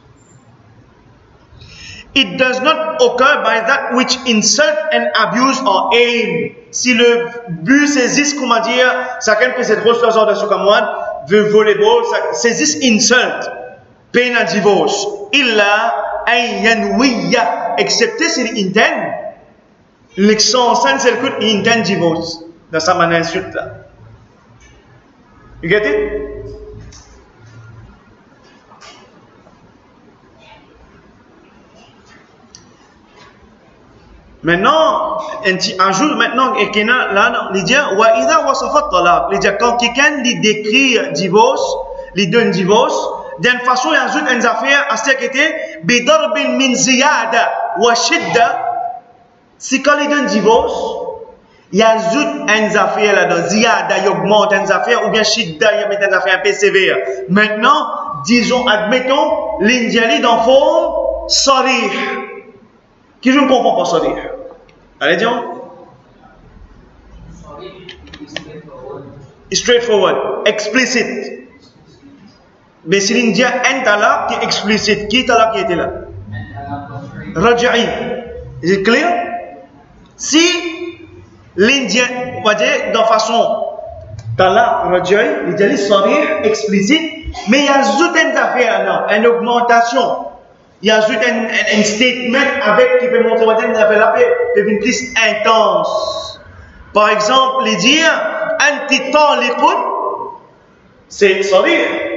It does not occur by that which insult and abuse are aimed. Si le but saisit, comment dire, chacun peut cette grosse chose de ce camoine, veut volleyball, saisit insult, peine à divorce. Illa ayyanwiya, excepté s'il intend, l'excellence, c'est le coup, il intend divorce, dans sa manière insulte là. You get it? Maintenant, un jour maintenant, il dit, wa idha wasafat talaq, il dit, quand quelqu'un lui décrit divorce, lui donne divorce, d'une façon, il ajoute une affaire à ce qui était, bidarbin min ziyada wa shidda, si quand il donne divorce, il ajoute une affaire là-dedans, ziyada, il augmente une affaire, ou bien shidda, il met une affaire un peu sévère. Maintenant, disons, admettons, l'indiali dans forme sarih. Qui je ne comprends pas sarih? Allez, disons. Straightforward, explicit. Mais si l'Indien un talaq qui est explicite, qui est talaq qui était là? Raj'i. Est-ce clair? Si l'Indien, on va dire, de façon talaq, raj'i, l'Indien sarih, explicite, mais il y a une affaire là, une augmentation. Il y a un statement avec qui peut montrer une affaire là, peut être plus intense. Par exemple, les dire anti taliqun, c'est sarih.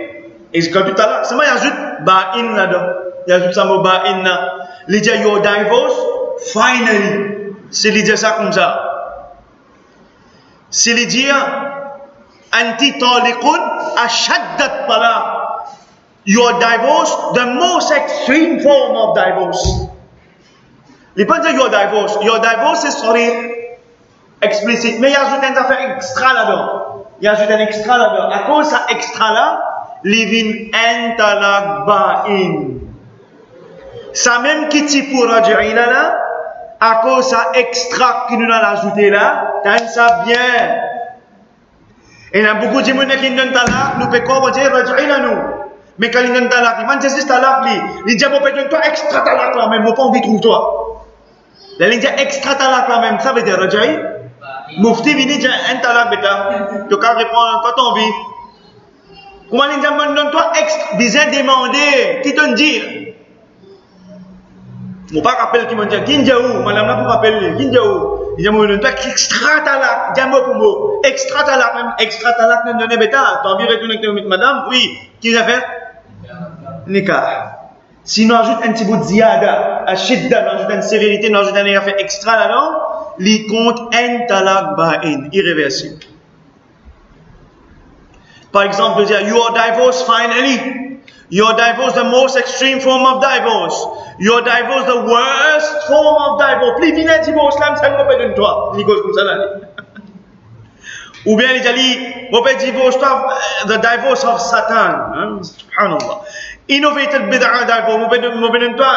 Et quand tout à l'heure, c'est moi, il ajoute ba'in là-dedans. Il ajoute ça mot ba'in là. Il dit your divorce, finally. C'est il dit ça comme ça. C'est il dit anti taliqun ashaddat talaq. Your divorce, the most extreme form of divorce. Il peut dire your divorce c'est sarih, explicite, mais il ajoute une affaire extra là-dedans. Il ajoute un extra là-dedans. À cause de ça extra là, livin en talaq ba'in. Ça même qui t'y pour raj'i là, à cause de ça extra qui nous a ajouté là, t'as ça bien. Et il y a beaucoup de gens qui nous talaq, nous pouvons dire raj'i là nous. Mais quand il y a un talaq, il y a un talaq, il dit, toi extra talaq là même, moi pas envie de trouver toi. Il dit extra talaq là même, ça veut dire raj'i. Mufti vini dit un talaq bêta, tu peux répondre quand tu as envie. Comment il dit, toi extra, bien demander, qui te dit? Je ne pas rappeler qui me dit, qui est où? Madame là pour rappeler, qui est où? Il dit, toi extra talaq, dis mot pour mot, extra talaq même, extra talaq ne donne bêta, tu as envie de retourner avec madame? Oui, qui a fait? Nikah. Si nous ajoutons un petit bout de ziyada, à shidda, nous ajoutons une sévérité, nous ajoutons un effet extra là-dedans, il compte un talaq ba'in, irréversible. Par exemple, de dire, your divorce finally, your divorce the most extreme form of divorce, your divorce the worst form of divorce. Plus vite un divorce là, ça ne peut pas de toi. Il cause comme ça là. Ou bien il dit, on peut divorce toi, the divorce of Satan. Subhanallah. Innovated bid'a divorce, on peut de toi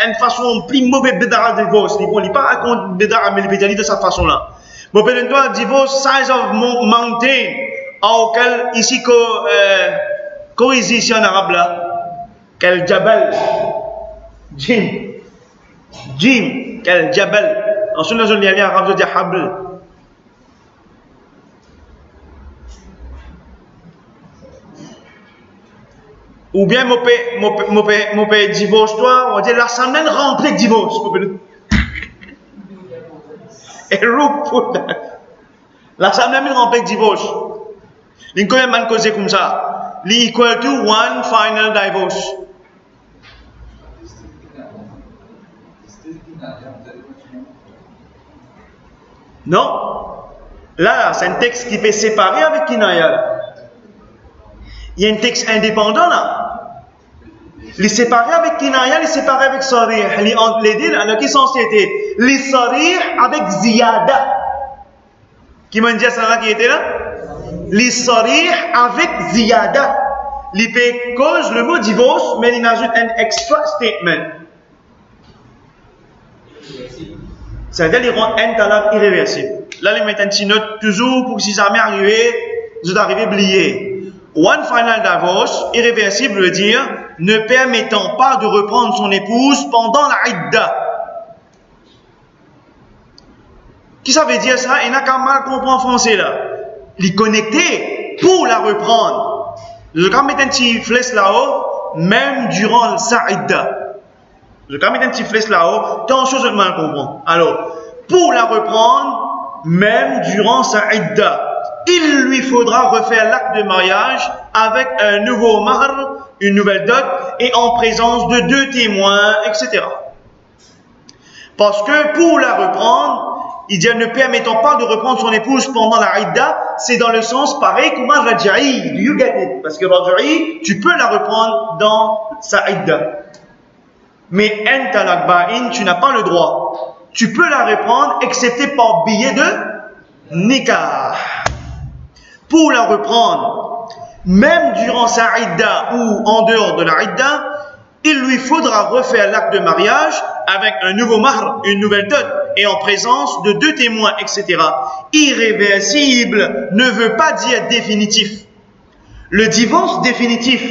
une façon plus mauvaise bid'a divorce. Il ne pas raconter bid'a, mais il peut dire de cette façon-là. On peut de toi divorce size of mountain, auquel ici qu'on ici en arabe là, quel jabal, jim, quel jabal. En sunna je l'ai en arabe je dis habl. Ou bien, mon père divorce, toi, on va dire, l'assemblée remplie de divorce. Et l'assemblée remplie de divorce. Il y a un cause comme ça. Il equal to one final divorce. Non. Là, c'est un texte qui fait séparer avec Kinaya. Il y a un texte indépendant là. Les séparer avec Kinaya, les séparer avec Sarih. Les deux, alors qui sont cités? Les Sarih avec Ziyada. Qui m'a dit ça là qui était là? Les Sarih avec Ziyada. Les fait cause le mot divorce, mais il ajoute un extra statement. C'est-à-dire qu'ils rendent un talaq irréversible. Là, ils mettent un petit note toujours pour que si jamais arrivé, vous êtes arrivé oublié. One final divorce, irréversible, veut dire ne permettant pas de reprendre son épouse pendant la idda. Qui ça veut dire ça? Il n'a qu'à mal comprendre en français là. Il est connecté pour la reprendre. Je vais mettre un petit flèche là-haut, même durant sa idda. Je vais mettre un petit flèche là-haut, tant de choses que je mal comprendre. Alors, pour la reprendre, même durant sa idda. Il lui faudra refaire l'acte de mariage avec un nouveau mahr, une nouvelle dot, et en présence de 2 témoins, etc. Parce que pour la reprendre, il dit ne permettant pas de reprendre son épouse pendant la idda, c'est dans le sens pareil comme un raj'i. Do you get it? Parce que raj'i, tu peux la reprendre dans sa idda. Mais un talaq ba'in, tu n'as pas le droit. Tu peux la reprendre, excepté par billet de nikah. Pour la reprendre, même durant sa idda ou en dehors de la idda, il lui faudra refaire l'acte de mariage avec un nouveau mahr, une nouvelle dot, et en présence de 2 témoins, etc. Irréversible ne veut pas dire définitif. Le divorce définitif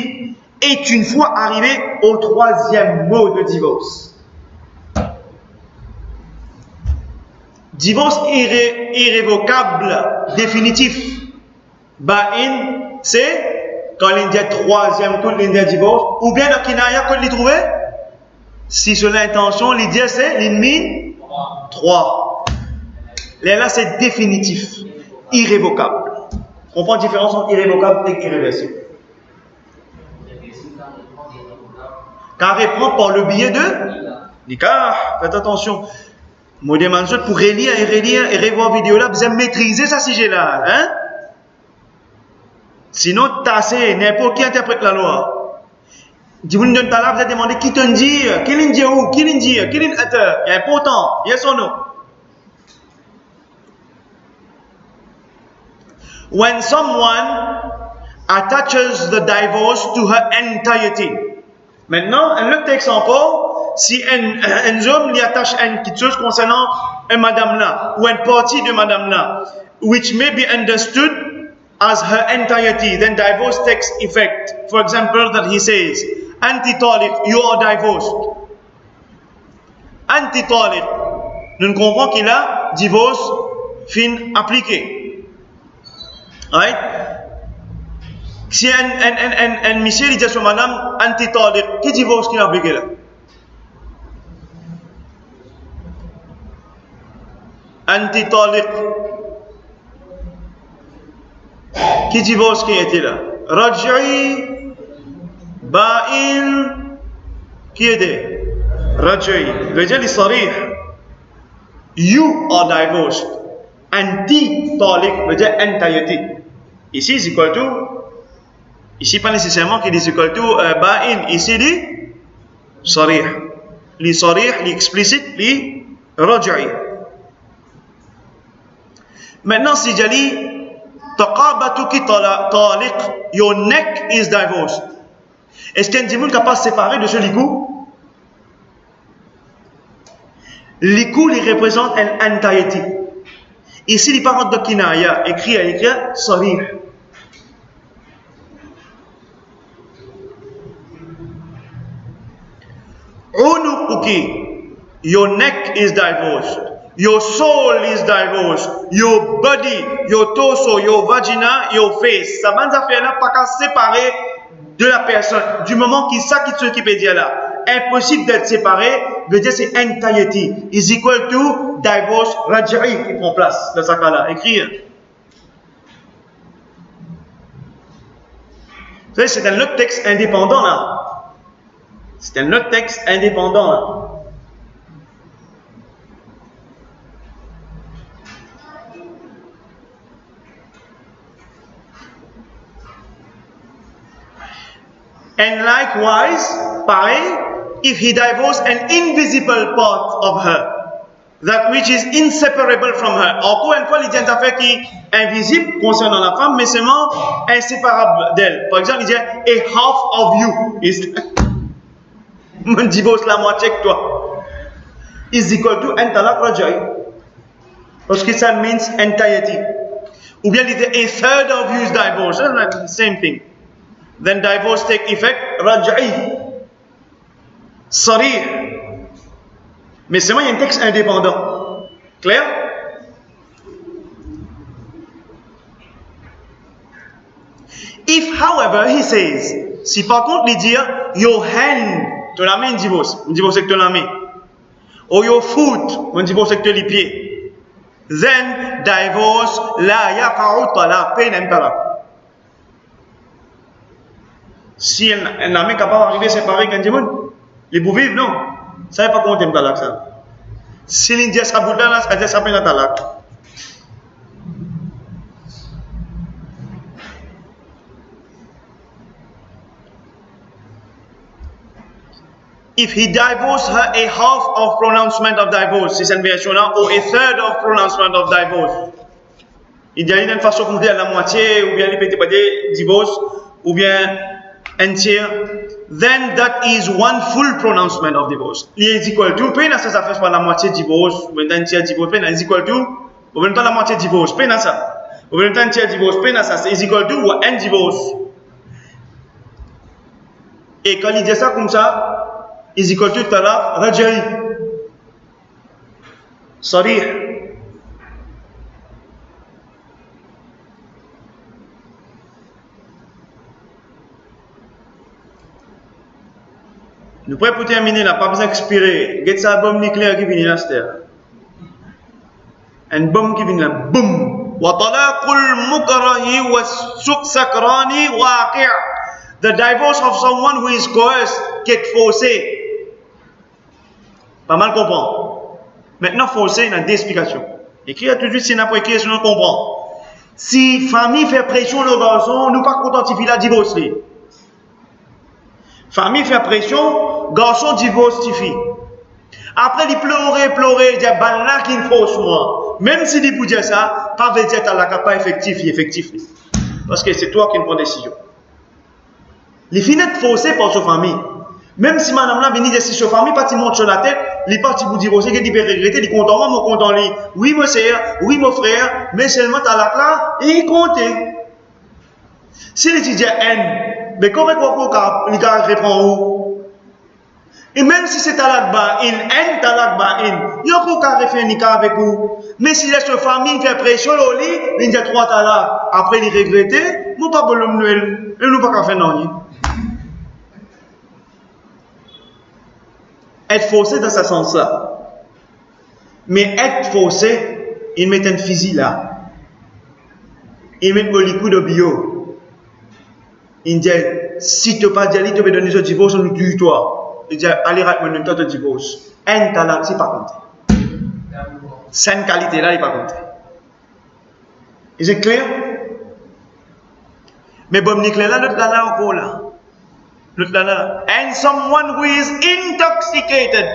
est une fois arrivé au 3e mot de divorce. Divorce irrévocable, définitif. Ba'in, c'est quand l'Indien 3e tour, l'Indien divorce, ou bien le kinaya quand il trouvé. Si c'est l'intention, l'idée c'est l'ennemi 3. Là, c'est définitif, irrévocable. On comprend la différence entre irrévocable et irréversible. Car il prend par le biais de nikah. Faites attention. Moi, je demande pour relire et revoir la vidéo là, vous allez maîtriser ça sujet là. Hein? Sinon, tasser, n'importe qui interprète la loi. Si vous ne donnez pas là, vous allez demander qui te dit, qui l'in dit où, qui l'in dit, qui l'in est. Il est important, yes or no? When someone attaches the divorce to her entirety. Maintenant, un autre exemple, si un homme lui attache quelque chose concernant une madame là, ou une partie de madame là, which may be understood as her entirety, then divorce takes effect. For example, that he says, Anti-taliq, you are divorced. Anti-taliq, nous comprenons qu'il a divorce fin appliqué. Right? Si un monsieur dit à son madame anti-taliq, qui divorce qui a appliqué là? Anti-taliq. Qui divorce qui était là? Raj'i, Ba'in, qui était? Raj'i. Le dit sarih. You are divorced. Anti-taliq veut dire entirety. Ici, c'est equal to. Ici, pas nécessairement qu'il est equal to Ba'in. Ici, dit sarih. Li sarih, li explicite, li raj'i. Maintenant, si j'ai dit taqabatuki taliq, your neck is divorced. Est-ce qu'un dimoun est capable de séparer de ce likou? Likou, il représente un entirety. Ici, les parents de Kinaya écrit sarih. Unuquki, your neck is divorced. Your soul is divorced. Your body, your torso, your vagina, your face. Ça va nous faire là pas qu'à séparer de la personne. Du moment qu'il sait qui s'occupe de là, impossible d'être séparé, veut dire c'est entirety. Is equal to divorce raj'i qui prend place dans ce cas-là. Écrire. Vous savez, c'est un autre texte indépendant là. C'est un autre texte indépendant là. And likewise, pareil, if he divorced an invisible part of her, that which is inseparable from her. Encore une fois, il dit une affaire qui est invisible concernant la femme, mais seulement inséparable d'elle. Par exemple, il dit a half of you is mon divorce la moitié que toi is equal to talaq raj'i, parce que ça means entirety. Ou bien il dit a third of you is divorce. That's the same thing. Then divorce take effect, raj'i, sarih. Mais c'est moi, il y a un texte indépendant. Clair? If, however, he says, si par contre il dit your hand, tu la main divorce, on divorce avec la main, or your foot, on divorce avec les pieds, then divorce la yaqa'u talaq, pain and talaq. Si un ami est capable d'arriver à séparer quand monde, les beaux vivent, non. Ça n'est pas comment t'aimes talak ça. Si l'Indien ça bouddha là, ça dit ça peine talak. If he divorced her a half of pronouncement of divorce, c'est cette version là, ou a third of pronouncement of divorce. Il dit d'une façon qu'on dit à la moitié, ou bien il peut pas dire divorce. ou bien un tiers, then that is one full pronouncement of divorce. Il est equal to, peine ça fait pas la moitié divorce, ou bien un tiers divorce, peine is equal to, ou bien la moitié divorce, peine ça. Ou bien un tiers divorce, peine ça, c'est is equal to ou un divorce. Et quand il dit ça comme ça, is equal to talaq raj'i. Sarih. Nous pouvons pour terminer là, pas besoin d'expirer. Get ça bombe nucléaire qui vient là, c'est une bombe qui vient là, boum. Wa talaqul mukrahi wa sakrani waqi'. The divorce of someone who is coerced, qui est forcé. Pas mal comprendre. Maintenant, forcé, il y a des explications. Écrire tout de suite, si on n'a pas écrit, sinon on comprend. Si famille fait pression le garçon, nous pas contentifier la divorce. Famille fait pression, garçon divorcifie. Après, il pleurait, il dit, ben là, qu'il fausse moi. Même s'il dit pour dire ça, pas veut dire que tu pas effectif. Parce que c'est toi qui prends décision. Les filles sont forcées par sa famille. Même si madame là vient dire si sa famille parti monte sur la tête, il parti pour divorcer, il peut regretter, il content, moi, mon content, lui. Oui, mon sœur, oui, mon frère, mais seulement tu as la là, et il compte. Si l'étudiant aime, mais comment il répond où? Et même si c'est talak ba in, en talak ba in, il y a qu'à faire un nika avec vous. Mais si la famille fait pression, il y a 3 talak. Après, il regrette, nous pas bon Noël, et nous pas faire non. Être forcé dans ce sens-là. Mais être forcé, il met un fusil là. Il met un liquide de bio. Il dit, si tu n'as pas dit, tu peux donner ce divorce, nous tue toi. Il dit, allez, raconte-moi un de divorce. Un talent, c'est pas compté. Cette qualité-là, il n'est pas compté. Est-ce clair? Mais bon, Nicolas, là, l'autre là, encore là. L'autre là. And someone who is intoxicated.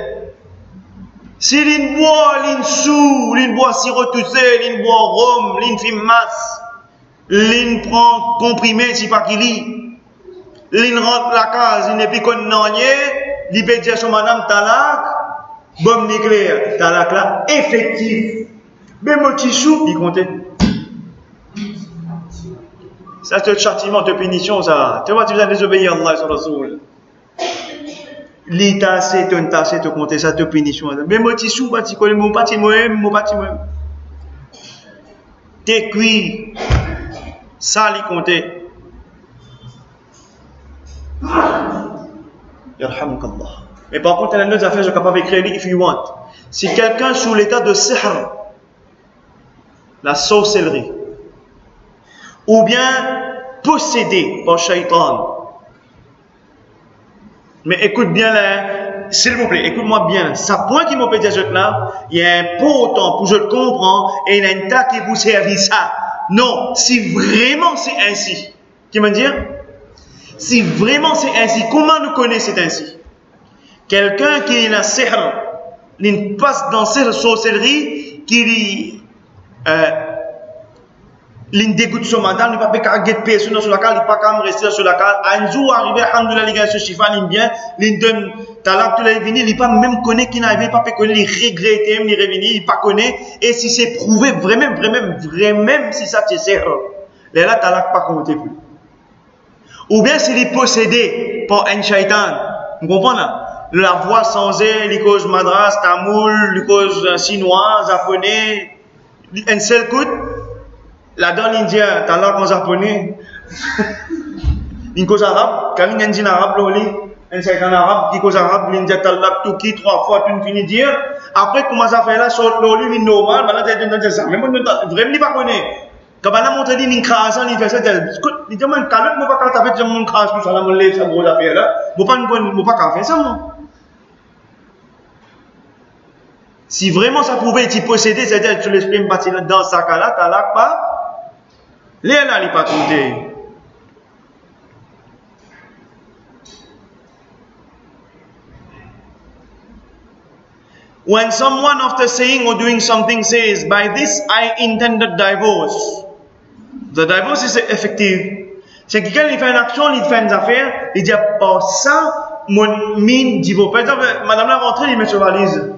Si l'in boit, l'in sous, l'in boit sirop tout seul, l'in boit rhum, l'in fume masse, l'in prend comprimé, si pas qu'il lit, l'in rentre la case, il n'est plus qu'on n'en est, l'in peut dire son madame talak, bon nucléaire, talak là, effectif. Mais mon petit chou, il comptait. Ça c'est le châtiment de punition, ça. Tu vois, tu vas désobéir à Allah sur le Rasoul. L'État, c'est un tas, c'est te compter, ça te punition. Mais mon petit chou, tu connais mon petit moi-même, mon petit moi-même. T'es cuit. Ça, il comptait. Yarhamukallah. Mais par contre, il y a une autre affaire, je suis capable d'écrire, if you want. Si quelqu'un sous l'état de sihr, la sorcellerie, ou bien possédé par Shaitan. Mais écoute bien là, s'il vous plaît, écoute-moi bien. Ça point qui m'a fait dire là, il y a un pourtant pour je te comprends et il y a un tas qui vous servit ça. Non, si vraiment c'est ainsi, qui me dire, si vraiment c'est ainsi, comment nous connaissons c'est ainsi? Quelqu'un qui est la sihr, il passe dans cette sorcellerie, qui l'in dégoûte son madame, il ne peut pas get personne sur la carte, il ne peut pas rester sur la carte. Un jour arrivé, alhamdoulilah, il gagne ce chiffre, il bien, il donne talak, tout le monde, il ne peut pas même connaître qu'il n'arrive pas, il regrette, il revient, il ne pas connaît. Et si c'est prouvé vraiment, si ça te sert, là, talak pas compter plus. Ou bien s'il est possédé par un shaitan, vous comprenez là? La voix sans air, les causes madras, tamoul, les causes chinois, japonais, un seul coup. Là-dedans, l'Indien, talak en japonais, une cause arabe, quand il y a un arabe, un shaitan arabe, qui cause arabe, l'Indien talak tout qui 3 fois, tu ne finis dire. Après, comment ça fait là, sur l'oli, il est normal, maintenant, tu as ça. Mais moi, vraiment, il pas connaît. Quand on a montré qu'il crase, il fait ça, il dit, moi, quand même, pas quand tu as fait mon crase, tout ça, là, mon lèvre, ça, gros affaire là, je ne pas faire ça, moi. Si vraiment ça pouvait être possédé, c'est-à-dire que tu l'exprimes partir dans ce cas-là, tu n'as pas, là, il n'est pas compté. When someone after saying or doing something says, by this I intended divorce, the divorce is effective. C'est quelqu'un qui fait une action, il fait une affaire, il dit, oh, ça, mon mine divorce. Par exemple, madame là rentre, il met sur valise.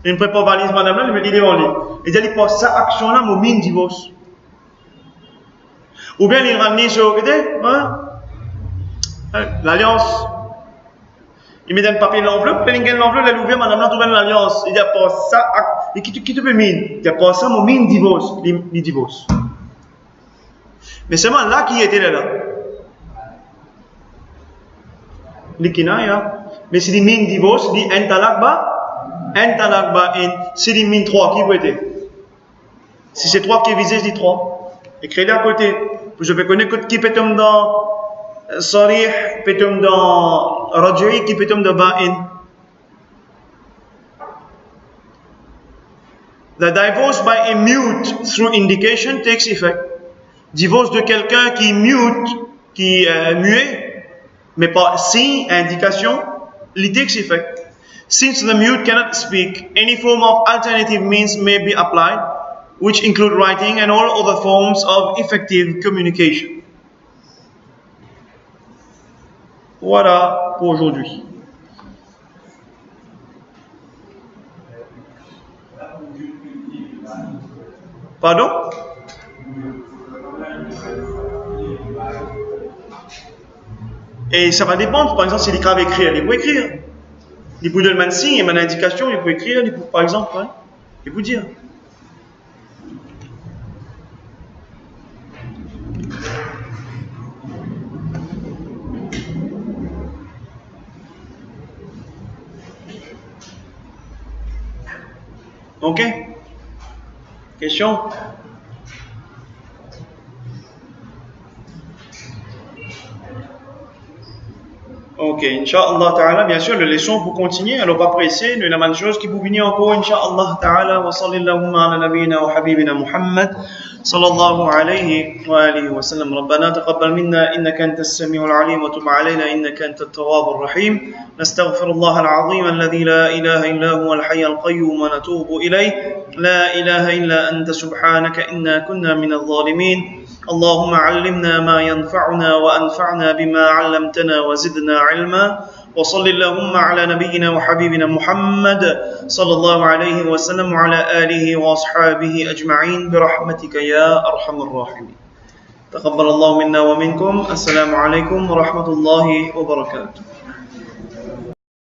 Il me prépare valise, madame là, il me dit devant lui. Il dit, pour ça, action là, mon mine divorce. Ou bien il ramène sur, hein? L'alliance. Il me donne le papier de l'enveloppe, il gagne l'enveloppe, il ouvre, madame là, trouve l'alliance. Il dit, pour ça, et qui te peut mine? Il dit, pour ça, mon mine divorce. Il divorce. Mais seulement là qui était là. Les kinaya. Mais si les mines divorce, dit un talak ba, si les mines 3, qui peut être? Si c'est 3 qui est visé, je dis 3. Écris-le à côté. Je peux connaître qui peut tomber dans Sarih, peut tomber dans Raj'i, qui peut tomber dans Ba'in. The divorce by a mute through indication takes effect. Divorce de quelqu'un qui mute, qui est muet, mais pas signe, indication, it takes effect. Since the mute cannot speak, any form of alternative means may be applied, which include writing and all other forms of effective communication. Voilà pour aujourd'hui. Pardon? Et ça va dépendre, par exemple, s'il est grave écrire, il peut écrire. Il peut donner un signe, une indication, il peut écrire, il peut, par exemple, hein, il peut dire. Ok? Question? Ok, Inch'Allah Ta'ala, bien sûr, le leçon pour continuer, alors pas pressé, nous avons une chose qui vous venir encore, Inch'Allah Ta'ala, wa sallallahu ala nabiyina wa habibina Muhammad, sallallahu alayhi wa alihi wa sallam. Rabbana taqabbal minna, innaka anta as-sami'ul alim, wa tub alayna, innaka anta at-tawwabur rahim. Nastaghfirullah al-azim, alladhi la ilaha illa huwa al-hayy al-qayyum, wa natubu ilayh. La ilaha illa anta subhanaka, inna kunna min adh-dhalimin. اللهم علمنا ما ينفعنا وأنفعنا بما علمتنا وزدنا علما وصل اللهم على نبينا وحبيبنا محمد صلى الله عليه وسلم وعلى آله وأصحابه أجمعين برحمتك يا أرحم الراحمين. تقبل الله منا ومنكم. السلام عليكم ورحمة الله وبركاته.